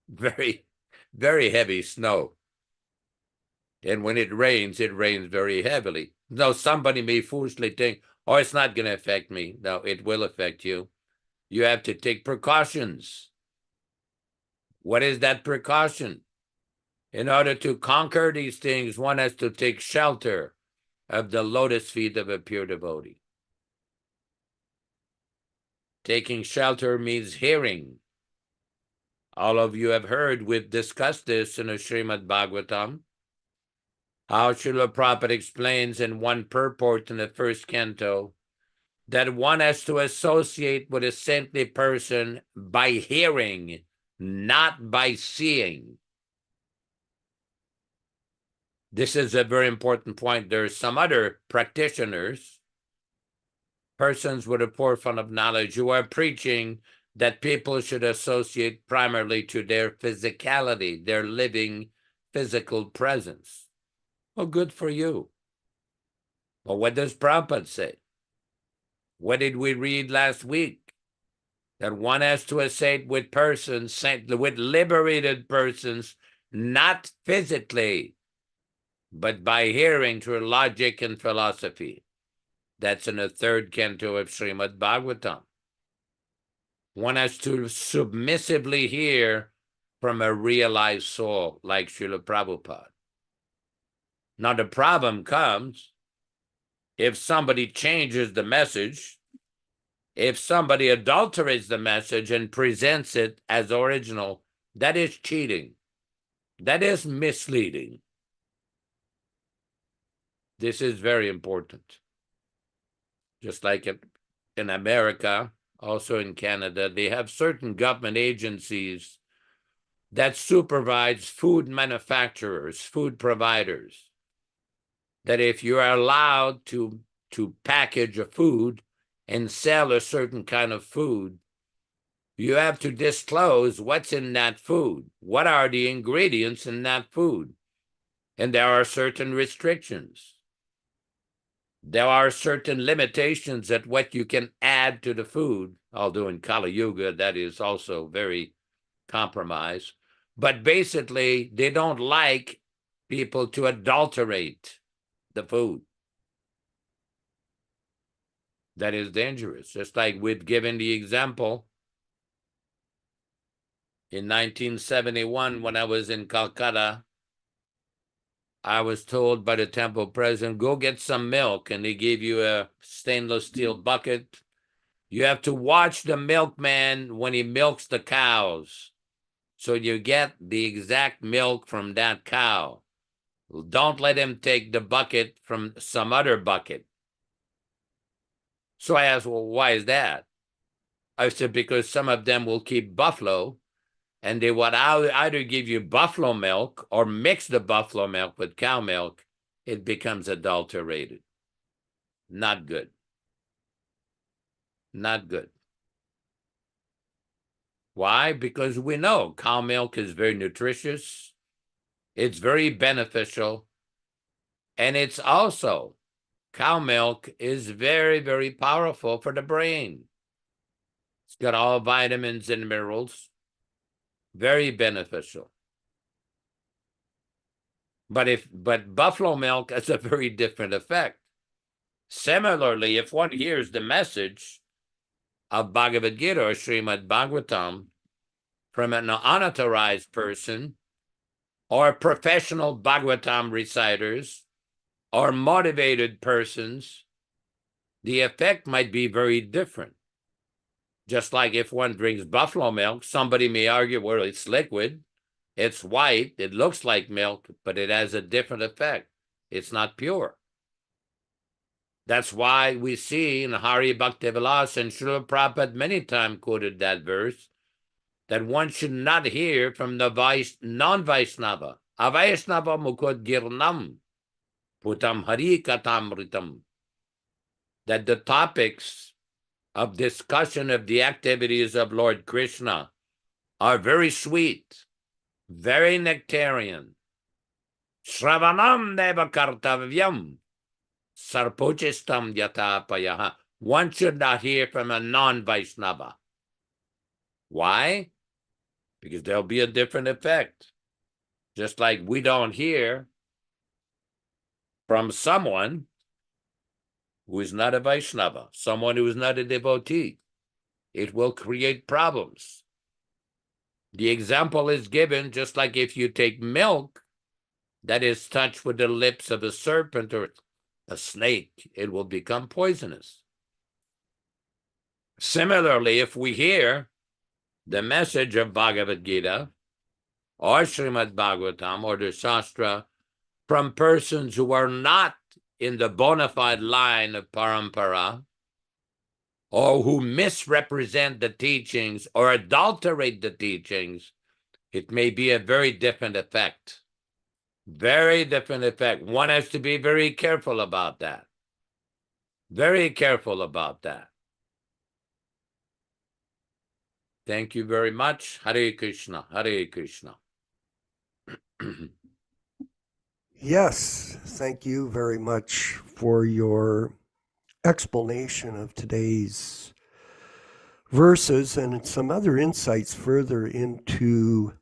very, very heavy snow. And when it rains very heavily. Now, somebody may foolishly think, oh, it's not going to affect me. No, it will affect you. You have to take precautions. What is that precaution? In order to conquer these things, one has to take shelter of the lotus feet of a pure devotee. Taking shelter means hearing. All of you have heard, we've discussed this in the Srimad Bhagavatam, how Srila Prabhupada explains in one purport in the first canto that one has to associate with a saintly person by hearing, not by seeing. This is a very important point. There are some other practitioners, persons with a profound of knowledge, who are preaching that people should associate primarily to their physicality, their living physical presence. Well, good for you. But what does Prabhupada say? What did we read last week? That one has to associate with persons, with liberated persons, not physically, but by hearing through logic and philosophy. That's in the third canto of Srimad Bhagavatam. One has to submissively hear from a realized soul, like Srila Prabhupada. Now, the problem comes if somebody changes the message, if somebody adulterates the message and presents it as original, that is cheating. That is misleading. This is very important. Just like in America, also in Canada, they have certain government agencies that supervise food manufacturers, food providers, that if you are allowed to package a food and sell a certain kind of food, you have to disclose what's in that food. What are the ingredients in that food? And there are certain restrictions. There are certain limitations at what you can add to the food, although in Kali Yuga, that is also very compromised. But basically, they don't like people to adulterate the food. That is dangerous. Just like we've given the example in 1971, when I was in Calcutta, I was told by the temple president, go get some milk, and they gave you a stainless steel bucket. You have to watch the milkman when he milks the cows, so you get the exact milk from that cow. Don't let him take the bucket from some other bucket. So I asked, well, why is that? I said, because some of them will keep buffalo, and they would either give you buffalo milk or mix the buffalo milk with cow milk. It becomes adulterated. Not good. Not good. Why? Because we know cow milk is very nutritious. It's very beneficial. And it's also, cow milk is very, very powerful for the brain. It's got all vitamins and minerals. Very beneficial. But buffalo milk has a very different effect. Similarly, if one hears the message of Bhagavad-gītā or Srimad Bhagavatam from an unauthorized person or professional Bhagavatam reciters or motivated persons, the effect might be very different. Just like if one drinks buffalo milk, somebody may argue, well, it's liquid, it's white, it looks like milk, but it has a different effect. It's not pure. That's why we see in Hari Bhakti-Vilas and Srila Prabhupada many times quoted that verse, that one should not hear from the non-Vaishnava. Avaishnava mukod girnam putam hari katamritam. That the topics of discussion of the activities of Lord Krishna are very sweet, very nectarian. Shravanam neva kartavyam sarpochistam yatapayaha. One should not hear from a non-Vaishnava. Why? Because there'll be a different effect. Just like we don't hear from someone who is not a Vaishnava, someone who is not a devotee. It will create problems. The example is given just like if you take milk that is touched with the lips of a serpent or a snake, it will become poisonous. Similarly, if we hear the message of Bhagavad-gītā or Srimad Bhagavatam or the Shastra from persons who are not in the bona fide line of parampara, or who misrepresent the teachings or adulterate the teachings, it may be a very different effect. Very different effect. One has to be very careful about that. Very careful about that. Thank you very much. Hare Krishna. Hare Krishna. Yes, thank you very much for your explanation of today's verses and some other insights further into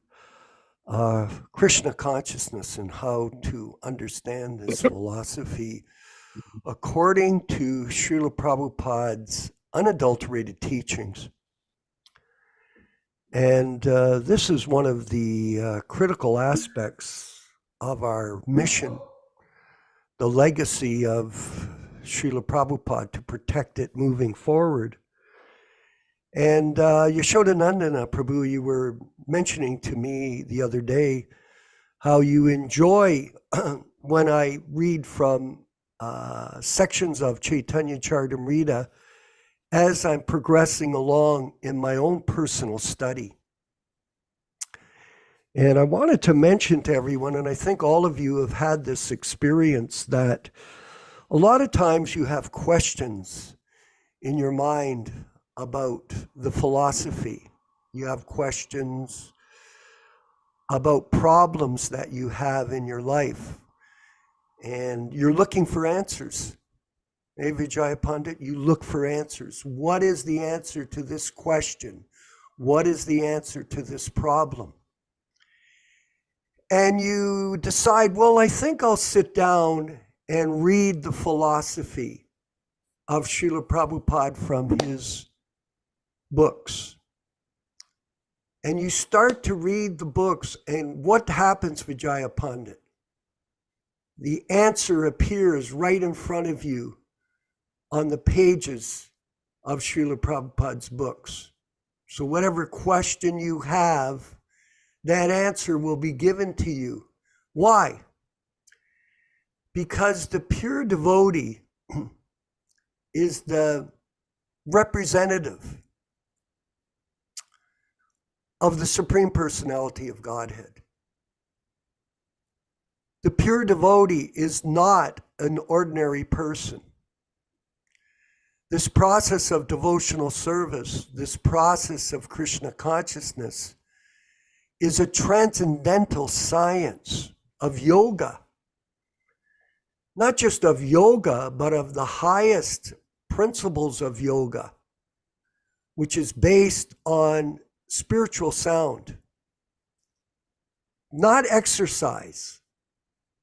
Krishna consciousness and how to understand this philosophy according to Srila Prabhupada's unadulterated teachings. And this is one of the critical aspects of our mission, the legacy of Srila Prabhupada, to protect it moving forward. And Yashodanandana Prabhu, you were mentioning to me the other day how you enjoy when I read from sections of Chaitanya Charitamrita as I'm progressing along in my own personal study. And I wanted to mention to everyone, and I think all of you have had this experience, that a lot of times you have questions in your mind about the philosophy. You have questions about problems that you have in your life, and you're looking for answers. Hey, Vijaya Pandit, you look for answers. What is the answer to this question? What is the answer to this problem? And you decide, well, I think I'll sit down and read the philosophy of Srila Prabhupada from his books. And you start to read the books, and what happens, Vijaya Pandit? The answer appears right in front of you on the pages of Srila Prabhupada's books. So whatever question you have, that answer will be given to you. Why? Because the pure devotee is the representative of the Supreme Personality of Godhead. The pure devotee is not an ordinary person. This process of devotional service, this process of Krishna consciousness, is a transcendental science of yoga. Not just of yoga, but of the highest principles of yoga, which is based on spiritual sound, not exercise,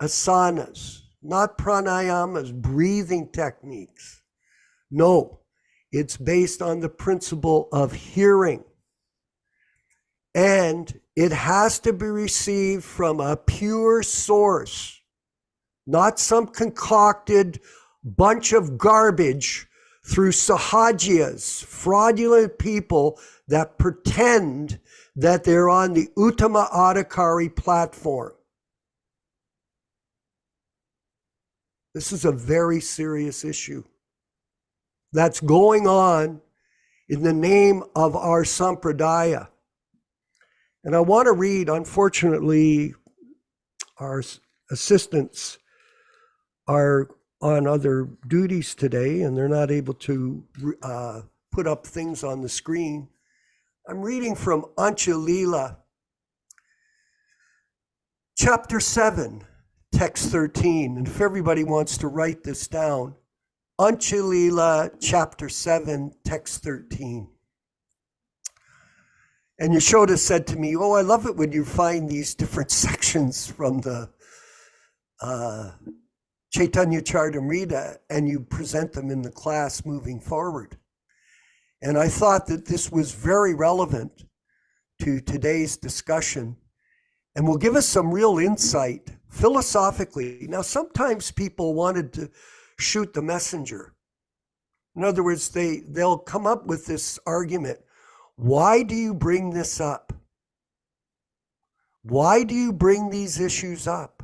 asanas, not pranayamas, breathing techniques. No, it's based on the principle of hearing. And it has to be received from a pure source, not some concocted bunch of garbage through sahajias, fraudulent people that pretend that they're on the Uttama Adhikari platform. This is a very serious issue that's going on in the name of our sampradaya. And I want to read, unfortunately, our assistants are on other duties today and they're not able to put up things on the screen. I'm reading from Anchalila, chapter 7, text 13. And if everybody wants to write this down, Anchalila, chapter 7, text 13. And Yashoda said to me, oh, I love it when you find these different sections from the Chaitanya Charitamrita and you present them in the class moving forward. And I thought that this was very relevant to today's discussion and will give us some real insight philosophically. Now, sometimes people wanted to shoot the messenger. In other words, they'll come up with this argument. Why do you bring this up? Why do you bring these issues up?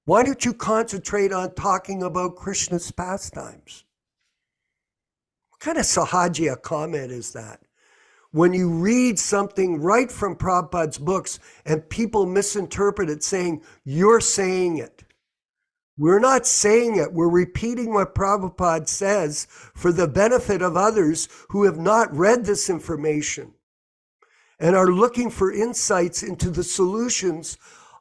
Why don't you concentrate on talking about Krishna's pastimes? What kind of sahajiya comment is that? When you read something right from Prabhupada's books and people misinterpret it saying, you're saying it. We're not saying it. We're repeating what Prabhupada says for the benefit of others who have not read this information and are looking for insights into the solutions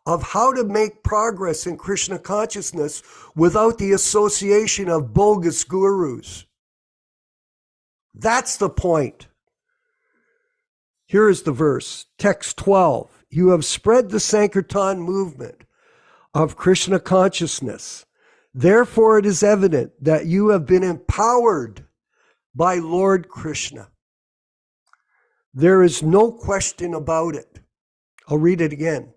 of how to make progress in Krishna consciousness without the association of bogus gurus. That's the point. Here is the verse, text 12. You have spread the Sankirtan movement of Krishna consciousness. Therefore, it is evident that you have been empowered by Lord Krishna. There is no question about it. I'll read it again.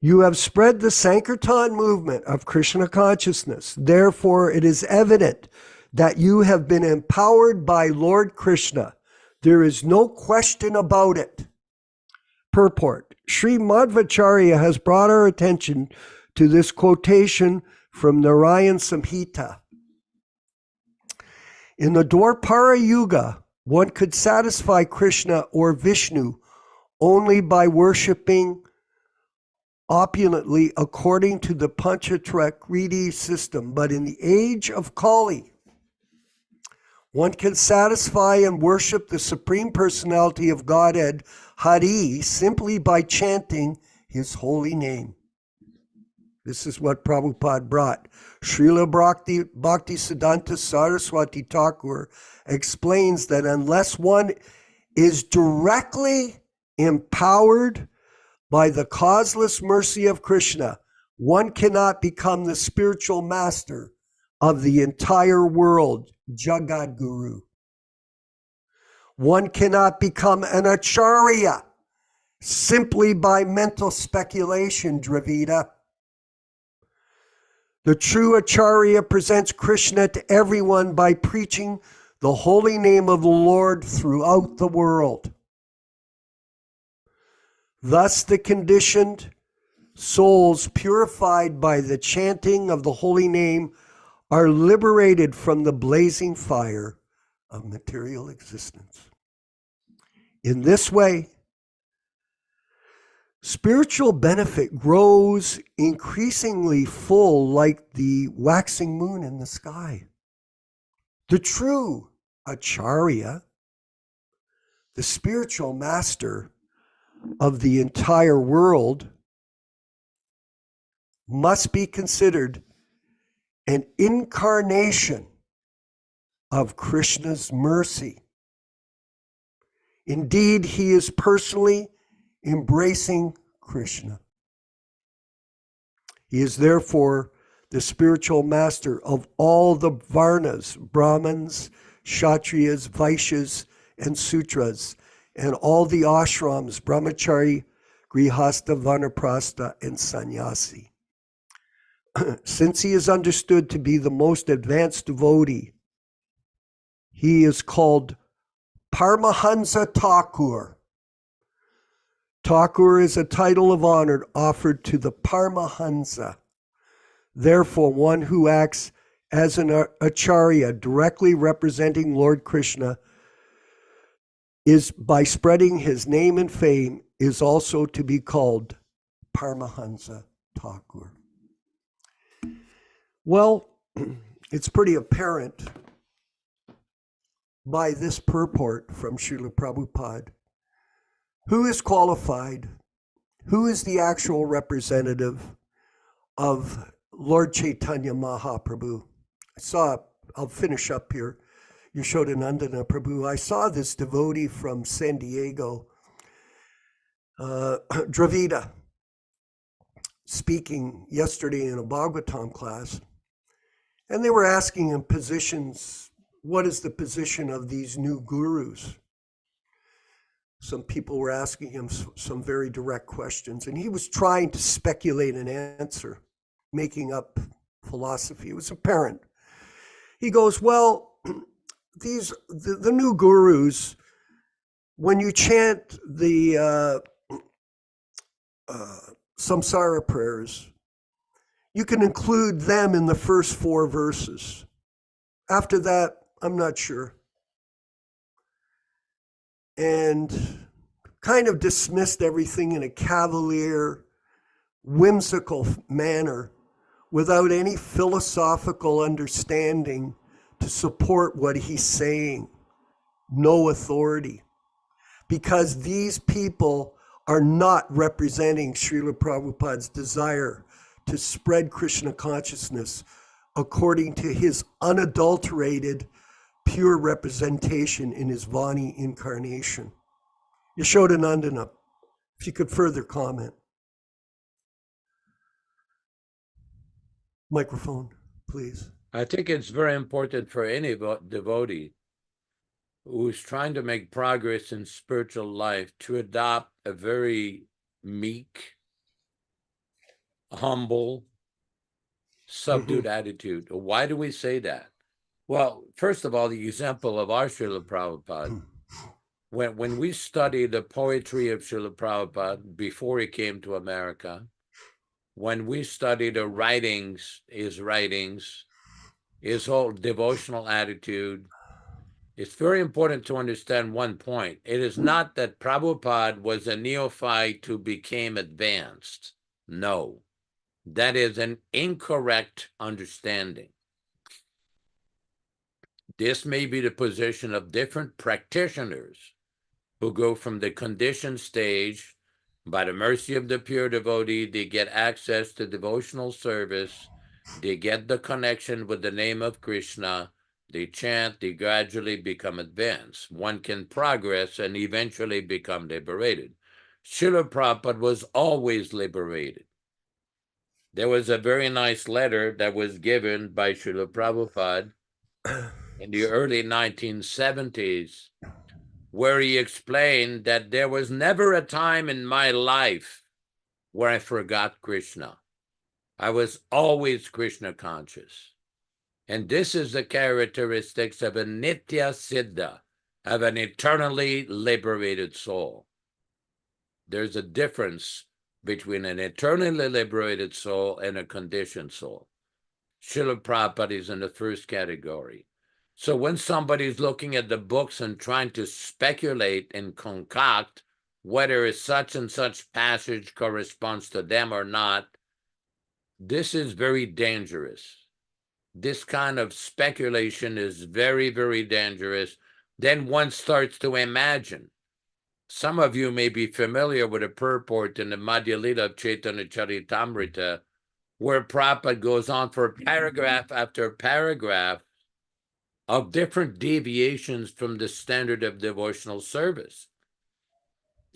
You have spread the Sankirtan movement of Krishna consciousness. Therefore, it is evident that you have been empowered by Lord Krishna. There is no question about it. Purport. Sri Madhvacharya has brought our attention to this quotation from Narayan Samhita. In the Dwapara Yuga, one could satisfy Krishna or Vishnu only by worshiping opulently according to the Panchatrakriti system. But in the age of Kali, one can satisfy and worship the Supreme Personality of Godhead, Hari, simply by chanting his holy name. This is what Prabhupada brought. Srila Bhaktisiddhanta Saraswati Thakur explains that unless one is directly empowered by the causeless mercy of Krishna, one cannot become the spiritual master of the entire world, Jagat Guru. One cannot become an acharya simply by mental speculation, Dravida. The true acharya presents Krishna to everyone by preaching the holy name of the Lord throughout the world. Thus, the conditioned souls purified by the chanting of the holy name are liberated from the blazing fire of material existence. In this way, spiritual benefit grows increasingly full like the waxing moon in the sky. The true acharya, the spiritual master of the entire world, must be considered an incarnation of Krishna's mercy. Indeed, he is personally embracing Krishna. He is therefore the spiritual master of all the Varnas, Brahmins, Kshatriyas, Vaishyas, and Sudras, and all the ashrams, Brahmachari, Grihastha, Vanaprastha, and Sannyasi. Since he is understood to be the most advanced devotee, he is called Paramahansa Thakur. Thakur is a title of honor offered to the Paramahansa. Therefore, one who acts as an acharya directly representing Lord Krishna is, by spreading his name and fame, is also to be called Paramahansa Thakur. Well, it's pretty apparent by this purport from Srila Prabhupada who is qualified, who is the actual representative of Lord Chaitanya Mahaprabhu. I'll finish up here, Yashodanandana Prabhu. I saw this devotee from San Diego, Dravida, speaking yesterday in a Bhagavatam class, and they were asking him positions. What is the position of these new gurus? Some people were asking him some very direct questions, and he was trying to speculate an answer, making up philosophy. It was apparent. He goes, well, the new gurus, when you chant the samsara prayers, you can include them in the first 4 verses. After that, I'm not sure. And kind of dismissed everything in a cavalier, whimsical manner without any philosophical understanding to support what he's saying. No authority. Because these people are not representing Srila Prabhupada's desire to spread Krishna consciousness according to his unadulterated, pure representation in his Vani incarnation. Yashodanandana, if you could further comment. Microphone, please. I think it's very important for any devotee who's trying to make progress in spiritual life to adopt a very meek, humble, subdued attitude. Why do we say that? Well, first of all, the example of our Srila Prabhupada, when we study the poetry of Srila Prabhupada before he came to America, when we study the writings, his whole devotional attitude, it's very important to understand one point. It is not that Prabhupada was a neophyte who became advanced. No, that is an incorrect understanding. This may be the position of different practitioners who go from the conditioned stage. By the mercy of the pure devotee, they get access to devotional service. They get the connection with the name of Krishna. They chant, they gradually become advanced. One can progress and eventually become liberated. Srila Prabhupada was always liberated. There was a very nice letter that was given by Srila Prabhupada in the early 1970s, where he explained that there was never a time in my life where I forgot Krishna. I was always Krishna conscious. And this is the characteristics of a nitya siddha, of an eternally liberated soul. There's a difference between an eternally liberated soul and a conditioned soul. Srila Prabhupada is in the first category. So when somebody's looking at the books and trying to speculate and concoct whether such and such passage corresponds to them or not, this is very dangerous. This kind of speculation is very, very dangerous. Then one starts to imagine. Some of you may be familiar with a purport in the Madhya Lila of Chaitanya Charitamrita, where Prabhupada goes on for paragraph after paragraph of different deviations from the standard of devotional service.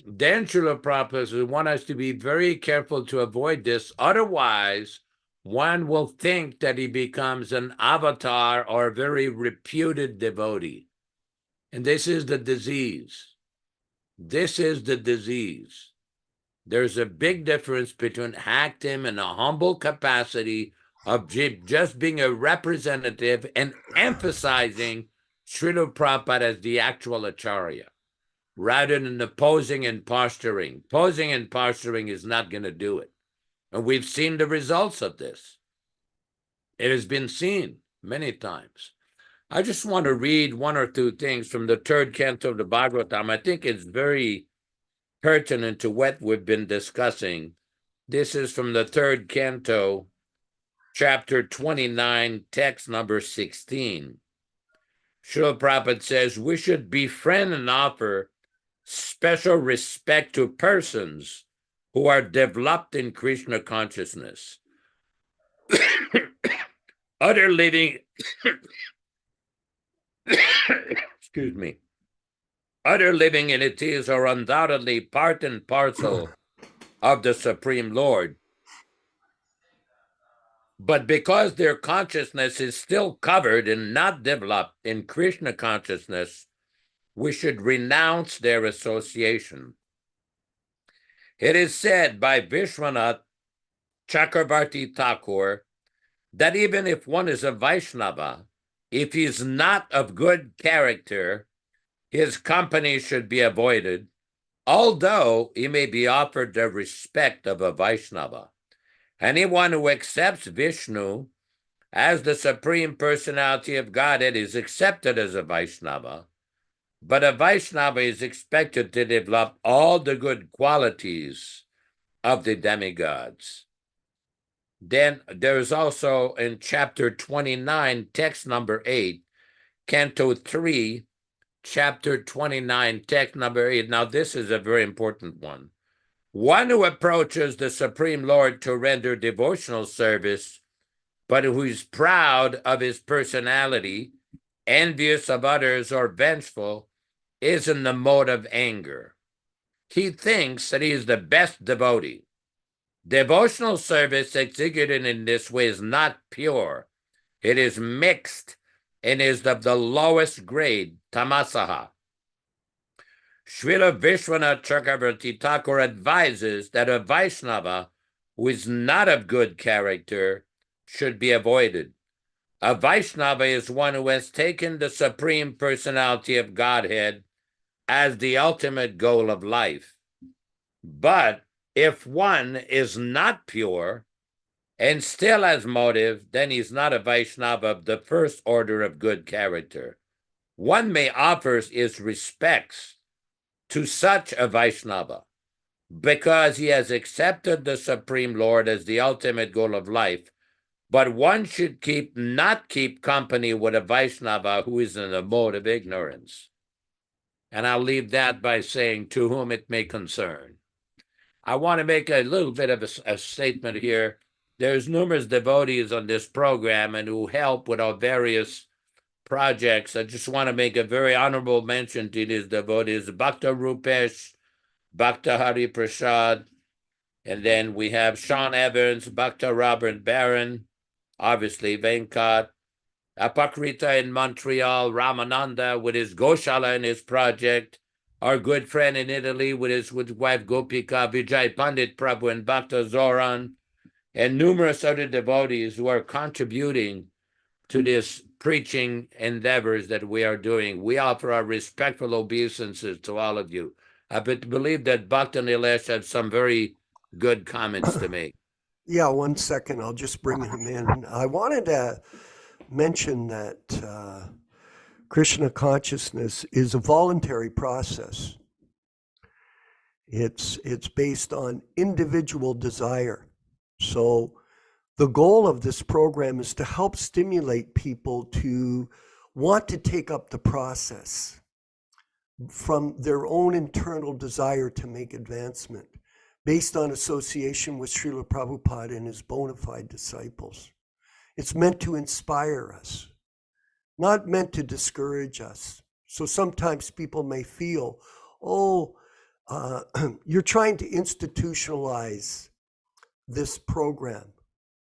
then Srila Prabhupada want us to be very careful to avoid this. Otherwise, one will think that he becomes an avatar or a very reputed devotee. And this is the disease. This is the disease. There's a big difference between acting in a humble capacity of just being a representative and emphasizing Srila Prabhupada as the actual Acharya, rather than the posing and posturing. Posing and posturing is not going to do it. And we've seen the results of this. It has been seen many times. I just want to read one or two things from the third canto of the Bhagavatam. I think it's very pertinent to what we've been discussing. This is from the third canto, chapter 29, text number 16. Srila Prabhupada says, we should befriend and offer special respect to persons who are developed in Krishna consciousness. Other living, excuse me, other living entities are undoubtedly part and parcel of the Supreme Lord. But because their consciousness is still covered and not developed in Krishna consciousness, we should renounce their association. It is said by Vishwanath Chakravarti Thakur that even if one is a Vaishnava, if he is not of good character, his company should be avoided, although he may be offered the respect of a Vaishnava. Anyone who accepts Vishnu as the Supreme Personality of Godhead is accepted as a Vaishnava, but a Vaishnava is expected to develop all the good qualities of the demigods. Then there's also in chapter 29, text number 8, canto 3, chapter 29, text number 8. Now this is a very important one. One who approaches the Supreme Lord to render devotional service, but who is proud of his personality, envious of others, or vengeful, is in the mode of anger. He thinks that he is the best devotee. Devotional service executed in this way is not pure. It is mixed and is of the lowest grade, tamasaha. Srila Vishwanath Chakravarti Thakur advises that a Vaishnava who is not of good character should be avoided. A Vaishnava is one who has taken the Supreme Personality of Godhead as the ultimate goal of life. But if one is not pure and still has motive, then he's not a Vaishnava of the first order of good character. One may offer his respects to such a Vaishnava because he has accepted the Supreme Lord as the ultimate goal of life, but one should not keep company with a Vaishnava who is in a mode of ignorance. And I'll leave that by saying, to whom it may concern. I want to make a little bit of a statement here. There's numerous devotees on this program and who help with our various projects. I just want to make a very honorable mention to these devotees: Bhakta Rupesh, Bhakta Hari Prasad, and then we have Sean Evans, Bhakta Robert Barron, obviously Venkat, Apakrita in Montreal, Ramananda with his Goshala and his project, our good friend in Italy with his wife Gopika, Vijay Pandit Prabhu and Bhakta Zoran, and numerous other devotees who are contributing to this preaching endeavors that we are doing. We offer our respectful obeisances to all of you. I believe that Bhakta Nilesh had some very good comments to make. Yeah, 1 second. I'll just bring him in. I wanted to mention that Krishna consciousness is a voluntary process. It's based on individual desire. So the goal of this program is to help stimulate people to want to take up the process from their own internal desire to make advancement, based on association with Srila Prabhupada and his bona fide disciples. It's meant to inspire us, not meant to discourage us. So sometimes people may feel, oh, you're trying to institutionalize this program.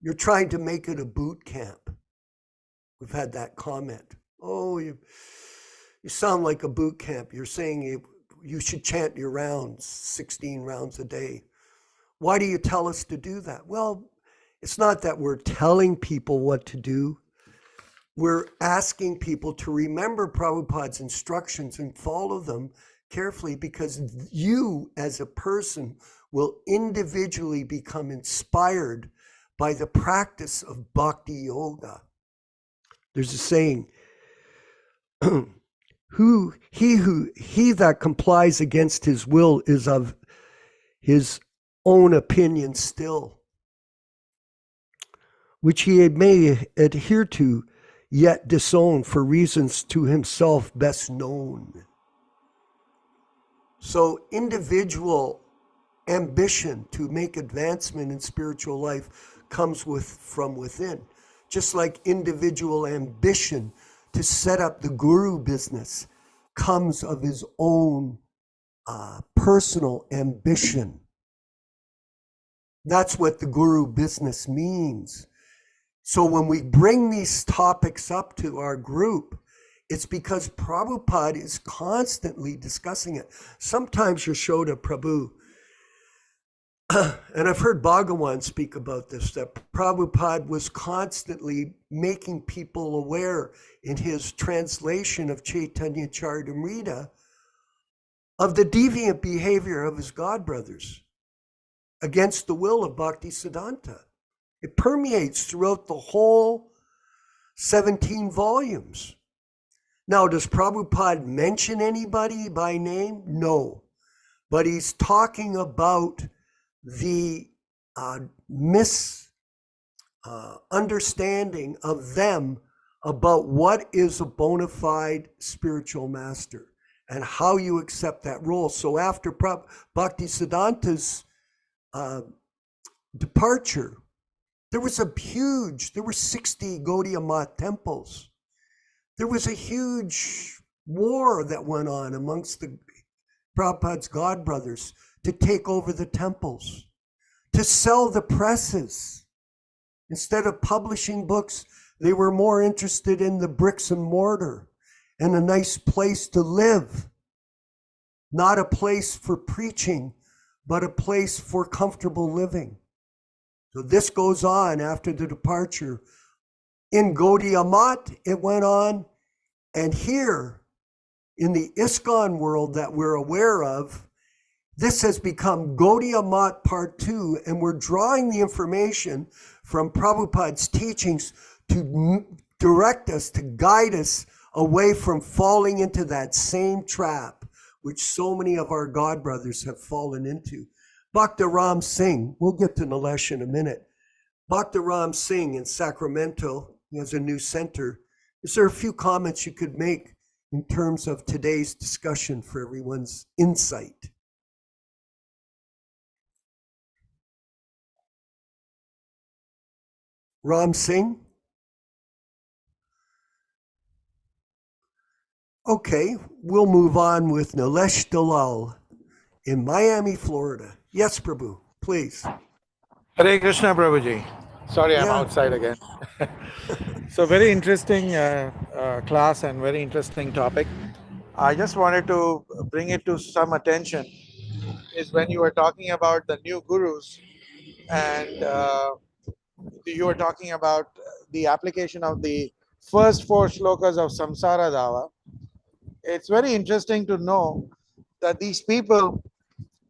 You're trying to make it a boot camp. We've had that comment. Oh, you sound like a boot camp. You're saying you should chant your rounds, 16 rounds a day. Why do you tell us to do that? Well, it's not that we're telling people what to do. We're asking people to remember Prabhupada's instructions and follow them carefully, because you as a person will individually become inspired by the practice of bhakti yoga. There's a saying, he that complies against his will is of his own opinion still, which he may adhere to, yet disown for reasons to himself best known. So individual ambition to make advancement in spiritual life comes from within. Just like individual ambition to set up the guru business comes of his own personal ambition. That's what the guru business means. So when we bring these topics up to our group, it's because Prabhupada is constantly discussing it. Sometimes Yashoda Prabhu, and I've heard Bhagawan speak about this, that Prabhupada was constantly making people aware in his translation of Chaitanya Charitamrita of the deviant behavior of his godbrothers against the will of Bhaktisiddhanta. It permeates throughout the whole 17 volumes. Now, does Prabhupada mention anybody by name? No. But he's talking about the misunderstanding of them about what is a bona fide spiritual master and how you accept that role. So after Bhaktisiddhanta's departure, there were 60 Gaudiya Math temples. There was a huge war that went on amongst the Prabhupada's godbrothers to take over the temples, to sell the presses. Instead of publishing books, they were more interested in the bricks and mortar and a nice place to live. Not a place for preaching, but a place for comfortable living. So this goes on after the departure. In Gaudiya Math, it went on. And here, in the ISKCON world that we're aware of, this has become Gaudiya Math Part 2, and we're drawing the information from Prabhupada's teachings to direct us, to guide us away from falling into that same trap which so many of our godbrothers have fallen into. Bhakta Ram Singh, we'll get to Nilesh in a minute. Bhakta Ram Singh in Sacramento, he has a new center. Is there a few comments you could make in terms of today's discussion for everyone's insight? Ram Singh? Okay, we'll move on with Nilesh Dalal in Miami, Florida. Yes, Prabhu, please. Hare Krishna, Prabhuji. Sorry, I'm outside again. So very interesting class and very interesting topic. I just wanted to bring it to some attention is when you were talking about the new gurus and you were talking about the application of the first 4 shlokas of Samsara Dava. It's very interesting to know that these people,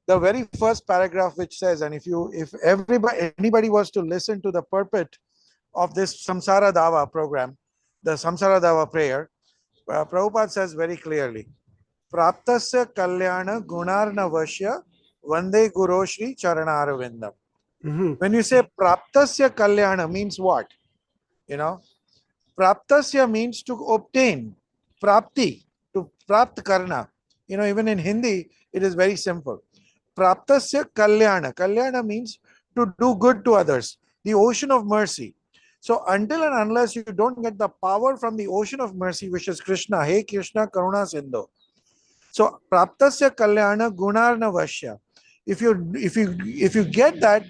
the very first paragraph which says, and if anybody was to listen to the purport of this Samsara Dava program, the Samsara Dava prayer, Prabhupada says very clearly, Praptasya Kalyana Gunarna Vashya Vande Guru Shri Charanaravindam. When you say Praptasya Kalyana means what? Praptasya means to obtain, Prapti, to Prapt Karna. Even in Hindi, it is very simple. Praptasya Kalyana. Kalyana means to do good to others, the ocean of mercy. So until and unless you don't get the power from the ocean of mercy, which is Krishna, Hey Krishna, Karuna Sindhu. So praptasya kalyana gunarna vasya. If you get that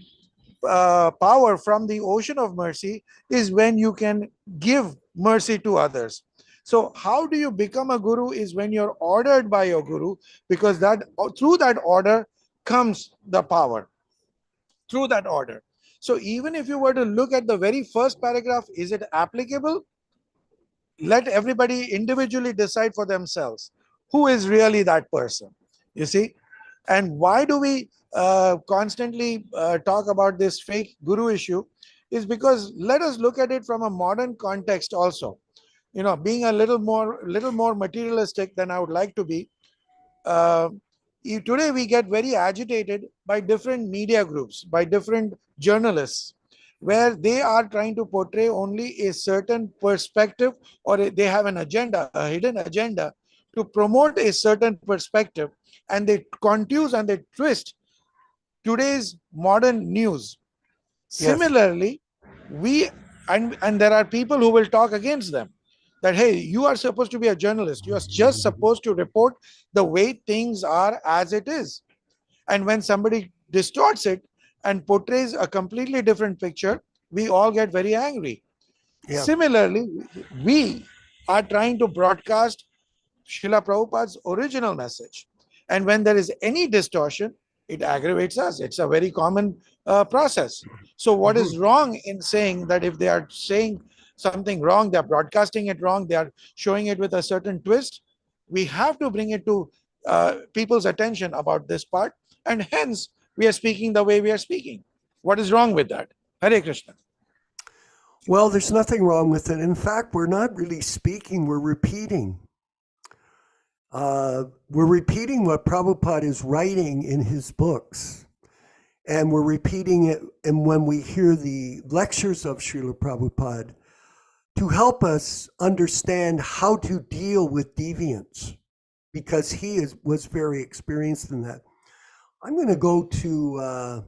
power from the ocean of mercy, is when you can give mercy to others. So how do you become a guru? Is when you're ordered by your guru, because that through that order comes the power, through that order. So even if you were to look at the very first paragraph, is it applicable? Let everybody individually decide for themselves who is really that person, you see. And why do we constantly talk about this fake guru issue? Is because let us look at it from a modern context also. Being a little more materialistic than I would like to be, uh, today we get very agitated by different media groups, by different journalists, where they are trying to portray only a certain perspective, or they have an agenda, a hidden agenda, to promote a certain perspective, and they confuse and they twist today's modern news. Yes. Similarly, we and there are people who will talk against them, that hey, you are supposed to be a journalist, you are just supposed to report the way things are as it is. And when somebody distorts it and portrays a completely different picture, we all get very angry. Yeah. Similarly, we are trying to broadcast Srila Prabhupada's original message. And when there is any distortion, it aggravates us. It's a very common process. So, what is wrong in saying that if they are saying something wrong, they're broadcasting it wrong, they are showing it with a certain twist? We have to bring it to people's attention about this part. And hence, we are speaking the way we are speaking. What is wrong with that? Hare Krishna. Well, there's nothing wrong with it. In fact, we're not really speaking, we're repeating. We're repeating what Prabhupada is writing in his books. And we're repeating it, and when we hear the lectures of Srila Prabhupada, to help us understand how to deal with deviance, because he was very experienced in that. I'm going to go to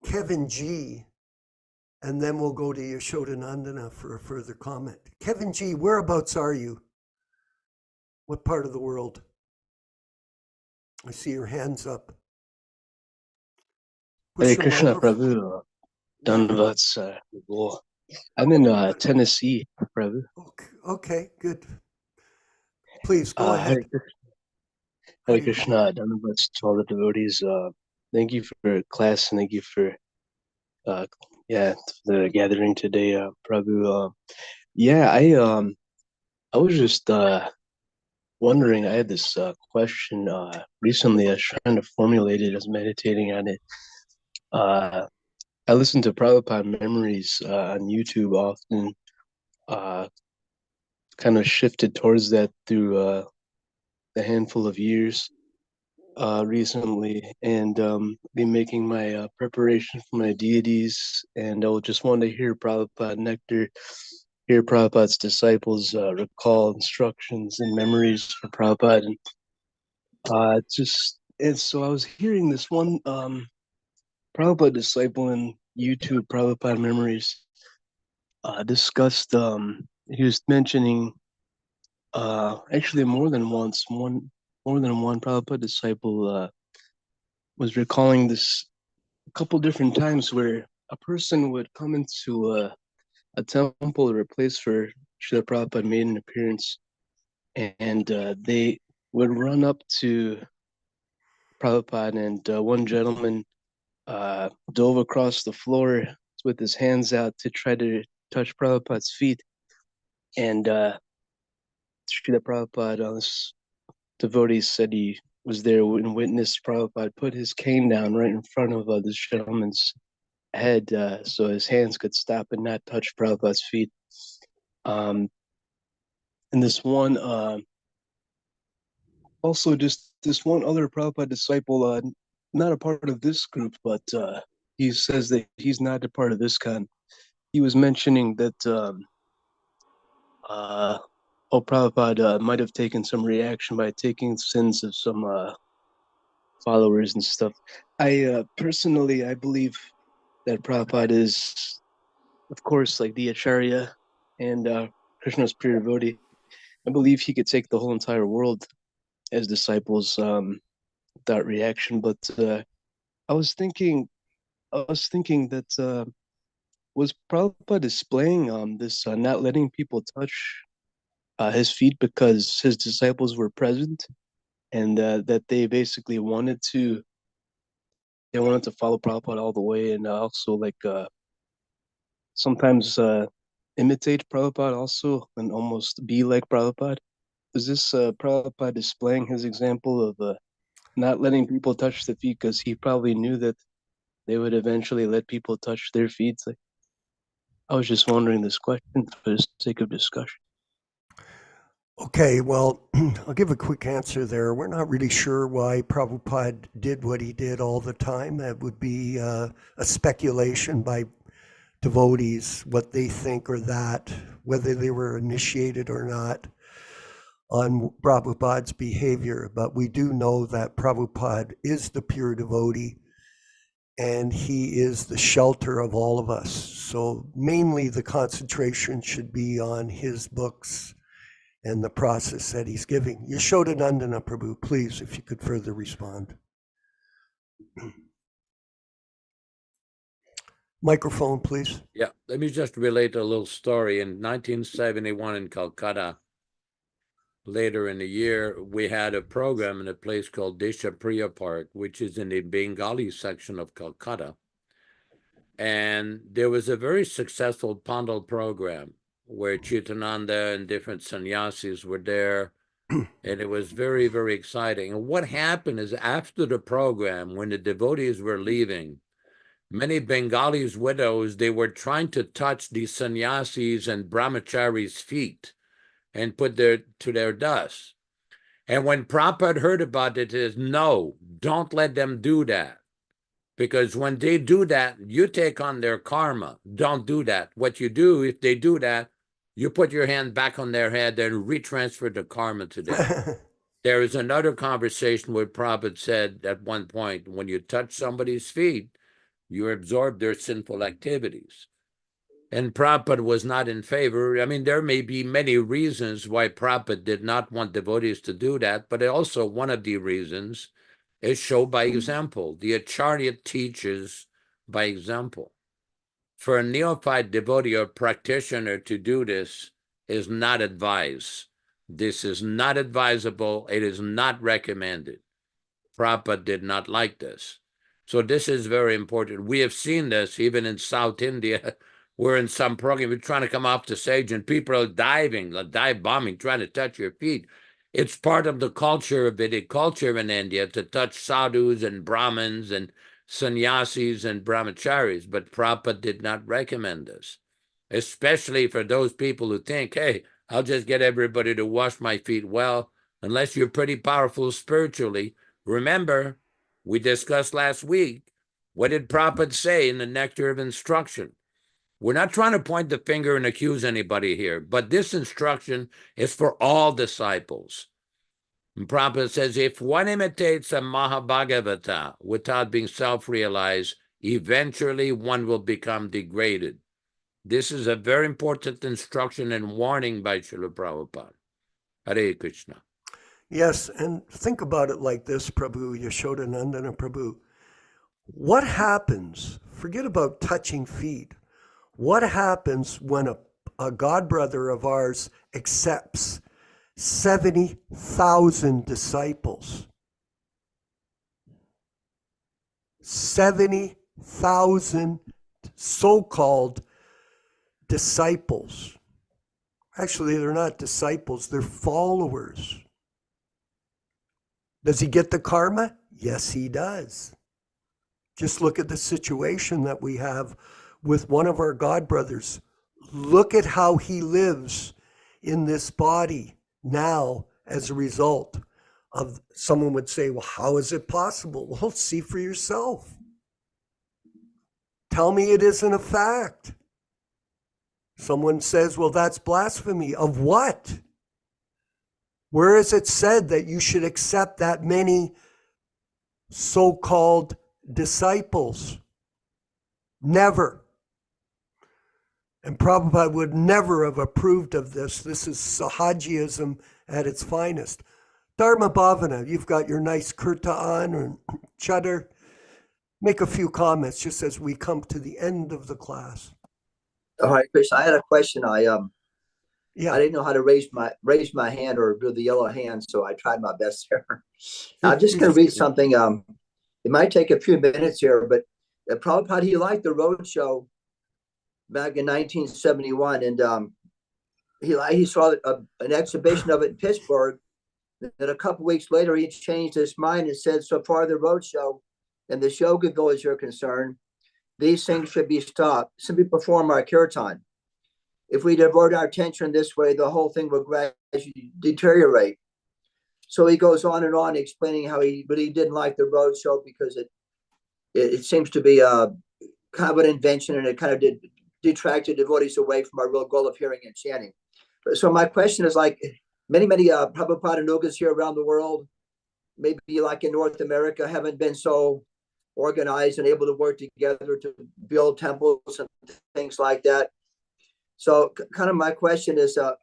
Kevin G, and then we'll go to Yashodanandana for a further comment. Kevin G, whereabouts are you? What part of the world? I see your hands up. Hare Krishna, Prabhu. Dandavats. I'm in Tennessee, Prabhu. Okay, good. Please go ahead. Hare Krishna, Dandavats to all the devotees. Thank you for class, and thank you for the gathering today, Prabhu. I was just wondering. I had this question recently. I was trying to formulate it. I was meditating on it. I listen to Prabhupada Memories on YouTube often. Kind of shifted towards that through a handful of years recently, and been making my preparation for my deities, and I just want to hear Prabhupada nectar, hear Prabhupada's disciples recall instructions and memories for Prabhupada, and so I was hearing this one Prabhupada disciple in YouTube, Prabhupada Memories, discussed. He was mentioning actually more than one Prabhupada disciple was recalling this a couple different times, where a person would come into a temple or a place where Srila Prabhupada made an appearance, and they would run up to Prabhupada, and one gentleman dove across the floor with his hands out to try to touch Prabhupada's feet, and Srila Prabhupada, this devotee, said he was there and witnessed Prabhupada put his cane down right in front of this gentleman's head, so his hands could stop and not touch Prabhupada's feet. And this one, also just this one other Prabhupada disciple, not a part of this group, but he says that he's not a part of this ISKCON. He was mentioning that Prabhupada might have taken some reaction by taking sins of some followers and stuff. I personally, I believe that Prabhupada is, of course, like the Acharya and Krishna's pure devotee. I believe he could take the whole entire world as disciples without reaction. But I was thinking that was Prabhupada displaying this not letting people touch his feet because his disciples were present, and that they basically wanted to follow Prabhupada all the way, and also like sometimes imitate Prabhupada also, and almost be like Prabhupada. Is this Prabhupada displaying his example of not letting people touch the feet because he probably knew that they would eventually let people touch their feet? Like, I was just wondering this question for the sake of discussion. Okay, well, I'll give a quick answer there. We're not really sure why Prabhupada did what he did all the time. That would be a speculation by devotees, what they think or that, whether they were initiated or not on Prabhupada's behavior. But we do know that Prabhupada is the pure devotee and he is the shelter of all of us. So mainly the concentration should be on his books and the process that he's giving. Yashodanandana Prabhu, please, if you could further respond. Microphone, please. Yeah, let me just relate a little story. In 1971 in Calcutta, later in the year, we had a program in a place called Deshapriya Park, which is in the Bengali section of Calcutta. And there was a very successful Pandal program where Chitananda and different sannyasis were there. And it was very, very exciting. And what happened is after the program, when the devotees were leaving, many Bengalis widows, they were trying to touch the sannyasis and brahmacharis' feet and put to their dust. And when Prabhupada heard about it, he says, no, don't let them do that. Because when they do that, you take on their karma. Don't do that. What you do, if they do that, you put your hand back on their head and retransfer the karma to them. There is another conversation where Prabhupada said at one point, when you touch somebody's feet, you absorb their sinful activities. And Prabhupada was not in favor. I mean, there may be many reasons why Prabhupada did not want devotees to do that, but also one of the reasons is show by example. The Acharya teaches by example. For a neophyte devotee or practitioner to do this is not advised. This is not advisable. It is not recommended. Prabhupada did not like this. So this is very important. We have seen this even in South India. We're in some program, we're trying to come off the stage and people are diving, dive bombing, trying to touch your feet. It's part of the culture, of Vedic culture in India, to touch sadhus and Brahmins and sannyasis and brahmacharis, but Prabhupada did not recommend this, especially for those people who think, hey, I'll just get everybody to wash my feet. Well, unless you're pretty powerful spiritually. Remember, we discussed last week, what did Prabhupada say in the Nectar of Instruction? We're not trying to point the finger and accuse anybody here, but this instruction is for all disciples. And Prabhupada says, if one imitates a Mahabhagavata without being self-realized, eventually one will become degraded. This is a very important instruction and warning by Srila Prabhupada. Hare Krishna. Yes, and think about it like this, Prabhu, Yashodanandana Prabhu. What happens, forget about touching feet, what happens when a godbrother of ours accepts 70,000 disciples? 70,000 so-called disciples. Actually, they're not disciples, they're followers. Does he get the karma? Yes, he does. Just look at the situation that we have with one of our godbrothers. Look at how he lives in this body now as a result of, someone would say, well, how is it possible? Well, see for yourself. Tell me it isn't a fact. Someone says, well, that's blasphemy. Of what? Where is it said that you should accept that many so-called disciples? Never. And Prabhupada would never have approved of this. This is Sahajiism at its finest. Dharma Bhavana, you've got your nice kurta on or chadar. Make a few comments just as we come to the end of the class. All right, Krishna, I had a question. I Yeah. didn't know how to raise my hand or do the yellow hand, so I tried my best here. I'm just going to read something. It might take a few minutes here, but Prabhupada, he liked the road show back in 1971, and he saw an exhibition of it in Pittsburgh. Then a couple weeks later, he changed his mind and said, so far the road show and the show could go as you're concerned, these things should be stopped. Simply perform our kirtan. If we divert our attention this way, the whole thing will gradually deteriorate. So he goes on and on explaining how he didn't like the road show because it seems to be a kind of an invention, and it kind of detracted devotees away from our real goal of hearing and chanting. So my question is, like many Prabhupada Nugas here around the world, maybe like in North America, haven't been so organized and able to work together to build temples and things like that. So kind of my question is, how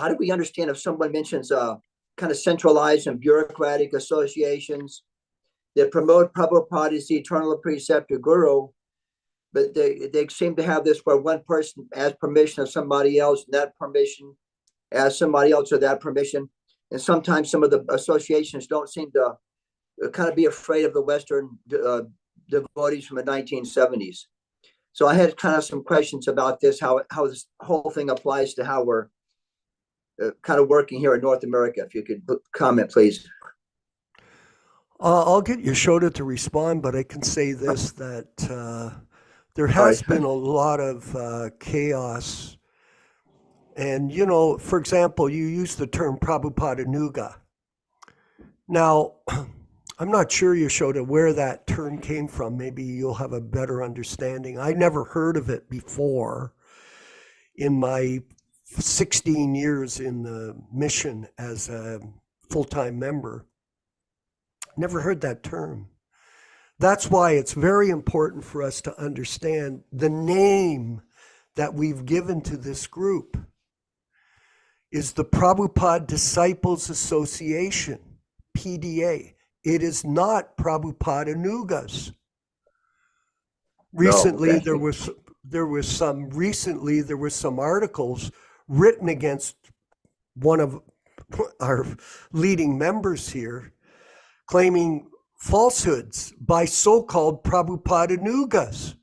do we understand if someone mentions kind of centralized and bureaucratic associations that promote Prabhupada as the eternal preceptor guru, but they seem to have this where one person asks permission of somebody else, and that permission asks somebody else or that permission. And sometimes some of the associations don't seem to kind of be afraid of the Western devotees from the 1970s. So I had kind of some questions about this, how this whole thing applies to how we're kind of working here in North America. If you could comment, please. I'll get Yashoda to respond, but I can say this, that there has been a lot of chaos. And, you know, for example, you use the term Prabhupada Nuga. Now, I'm not sure, Yashoda, where that term came from. Maybe you'll have a better understanding. I never heard of it before in my 16 years in the mission as a full-time member. Never heard that term. That's why it's very important for us to understand the name that we've given to this group is the Prabhupada Disciples Association, PDA. It is not Prabhupada Nugas. Recently, there was some articles written against one of our leading members here, claiming falsehoods by so-called Prabhupada Nugas.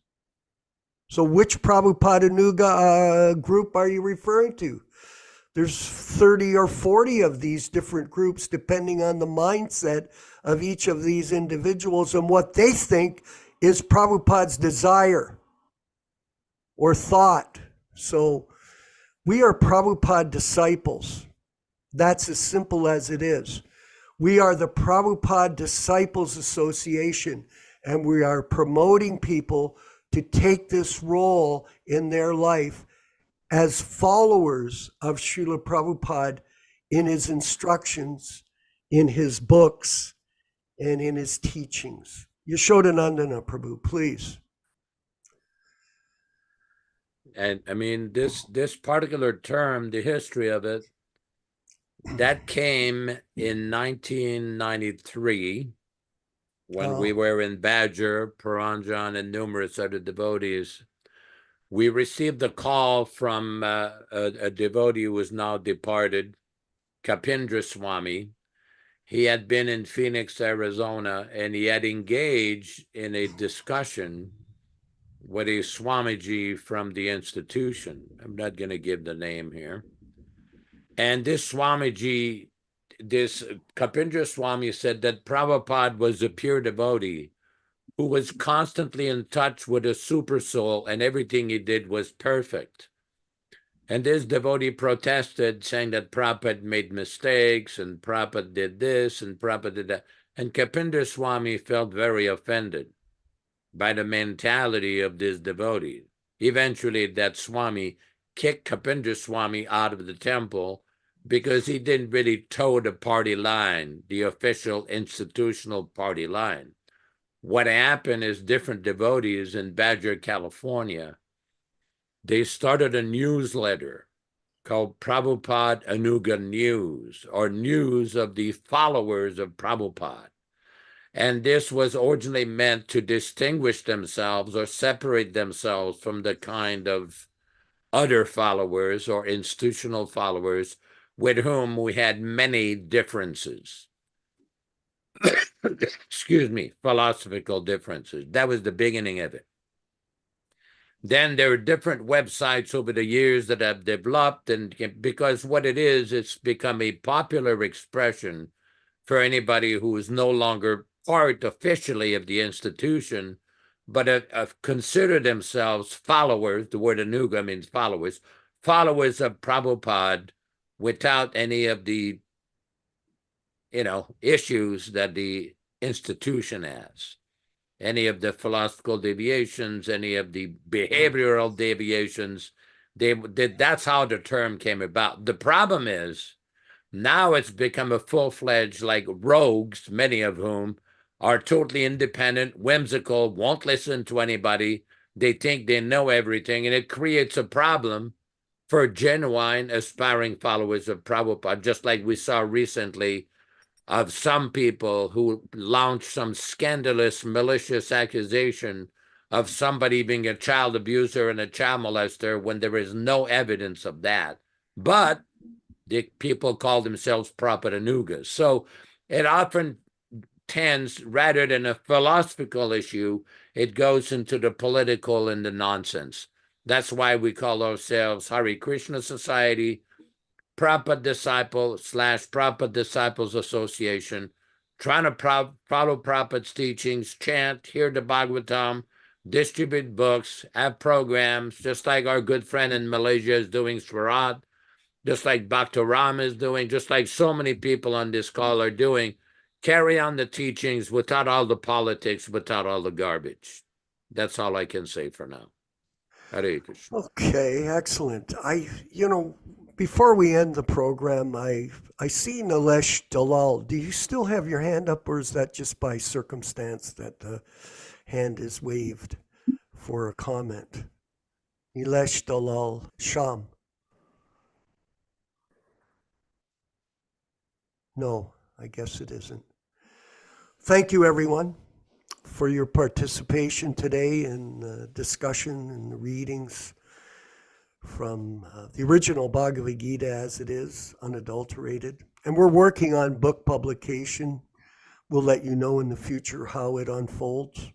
So which Prabhupada Nuga group are you referring to? There's 30 or 40 of these different groups, depending on the mindset of each of these individuals and what they think is Prabhupada's desire or thought. So we are Prabhupada disciples. That's as simple as it is. We are the Prabhupada Disciples Association, and we are promoting people to take this role in their life as followers of Srila Prabhupada in his instructions, in his books, and in his teachings. Yashodanandana Prabhu, please. And I mean, this particular term, the history of it, that came in 1993 when we were in Badger, Paranjan, and numerous other devotees. We received a call from a devotee who is now departed, Kapindra Swami. He had been in Phoenix, Arizona, and he had engaged in a discussion with a Swamiji from the institution. I'm not going to give the name here. And this Swamiji, this Kapindra Swami, said that Prabhupada was a pure devotee who was constantly in touch with a super soul, and everything he did was perfect. And this devotee protested, saying that Prabhupada made mistakes, and Prabhupada did this, and Prabhupada did that. And Kapindra Swami felt very offended by the mentality of this devotee. Eventually, that Swami kicked Kapindra Swami out of the temple because he didn't really toe the party line, the official institutional party line. What happened is different devotees in Badger, California, they started a newsletter called Prabhupada Anuga News, or News of the Followers of Prabhupada. And this was originally meant to distinguish themselves or separate themselves from the kind of other followers or institutional followers with whom we had many differences. Excuse me, philosophical differences. That was the beginning of it. Then there are different websites over the years that have developed, and because what it is, it's become a popular expression for anybody who is no longer part officially of the institution, but consider themselves followers. The word Anuga means followers, followers of Prabhupada, without any of the, issues that the institution has, any of the philosophical deviations, any of the behavioral deviations. That's how the term came about. The problem is, now it's become a full-fledged, like rogues, many of whom are totally independent, whimsical, won't listen to anybody. They think they know everything, and it creates a problem for genuine aspiring followers of Prabhupada, just like we saw recently of some people who launched some scandalous, malicious accusation of somebody being a child abuser and a child molester when there is no evidence of that. But the people call themselves Prabhupada Anugas. So it often tends, rather than a philosophical issue, it goes into the political and the nonsense. That's why we call ourselves Hare Krishna Society, Prabhupada Disciple / Prabhupada Disciples Association, trying to follow Prabhupada's teachings, chant, hear the Bhagavatam, distribute books, have programs, just like our good friend in Malaysia is doing Swarat, just like Bhakta Ram is doing, just like so many people on this call are doing. Carry on the teachings without all the politics, without all the garbage. That's all I can say for now. Hare Krishna. Okay, excellent. Before we end the program, I see Nilesh Dalal. Do you still have your hand up, or is that just by circumstance that the hand is waved for a comment? Nilesh Dalal, Sham. No, I guess it isn't. Thank you, everyone, for your participation today in the discussion and the readings from the original Bhagavad-gītā As It Is, unadulterated. And we're working on book publication. We'll let you know in the future how it unfolds.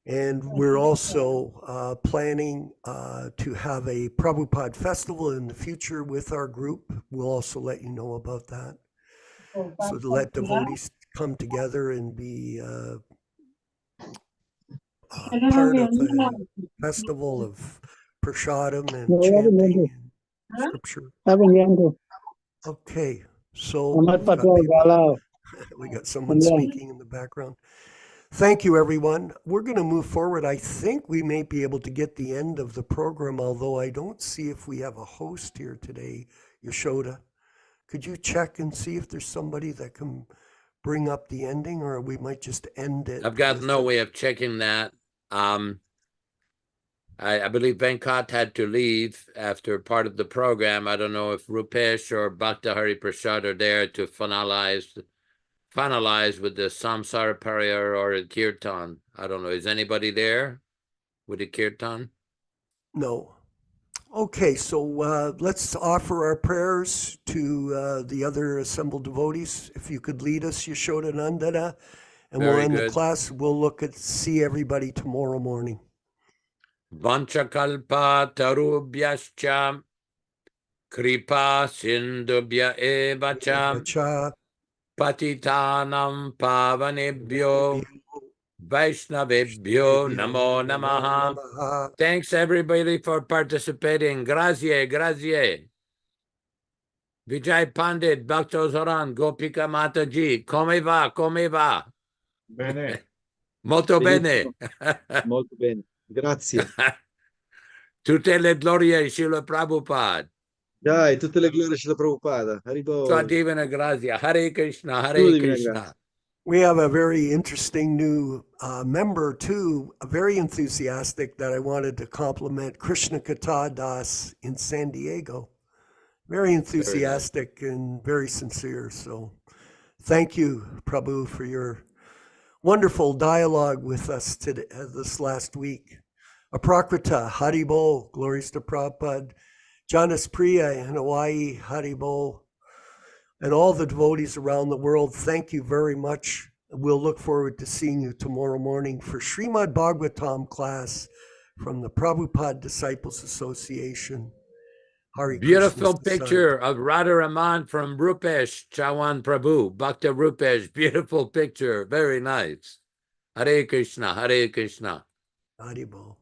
And we're also planning to have a Prabhupada festival in the future with our group. We'll also let you know about that. So to let devotees come together and be part of a festival of prasadam and chanting and scripture. Okay, so we got someone speaking in the background. Thank you, everyone. We're going to move forward. I think we may be able to get the end of the program, although I don't see if we have a host here today. Yashoda, could you check and see if there's somebody that can bring up the ending, or we might just end it? I've got no way of checking that. I believe Venkat had to leave after part of the program. I don't know if Rupesh or Bhakta Hari Prasad are there to finalize with the Samsara Paraya or the Kirtan. I don't know. Is anybody there with the Kirtan? No. Okay, so let's offer our prayers to the other assembled devotees. If you could lead us, Yashoda Nandana, and we'll end the class. We'll see everybody tomorrow morning. Vanchakalpa tarubhyascha kripa sindubhya evacha patitanam pavanebhyo Vaishnavebhyo namo namaha. Thanks everybody for participating. Grazie. Vijay Pandit, Bhakta Zoran, Gopika Mataji, come va? Bene. Molto bene. Molto bene. Grazie. Tutte le glorie, Srila Prabhupada. Dai, tutte le glorie alla Prabhupada. Sua divina grazia. Hare Krishna, Hare Krishna. We have a very interesting new member too, very enthusiastic, that I wanted to compliment, Kṛṣṇa Das in San Diego. Very enthusiastic and very sincere. So thank you, Prabhu, for your wonderful dialogue with us today, this last week. Aprakrita, Haribol, glories to Prabhupada. Janas Priya in Hawaii, Haribol. And all the devotees around the world, thank you very much. We'll look forward to seeing you tomorrow morning for Srimad Bhagavatam class from the Prabhupada Disciples Association. Hare Beautiful Krishna picture Society. of Radharaman from Rupesh Chawan Prabhu, Bhakta Rupesh. Beautiful picture. Very nice. Hare Krishna, Hare Krishna. Haribol.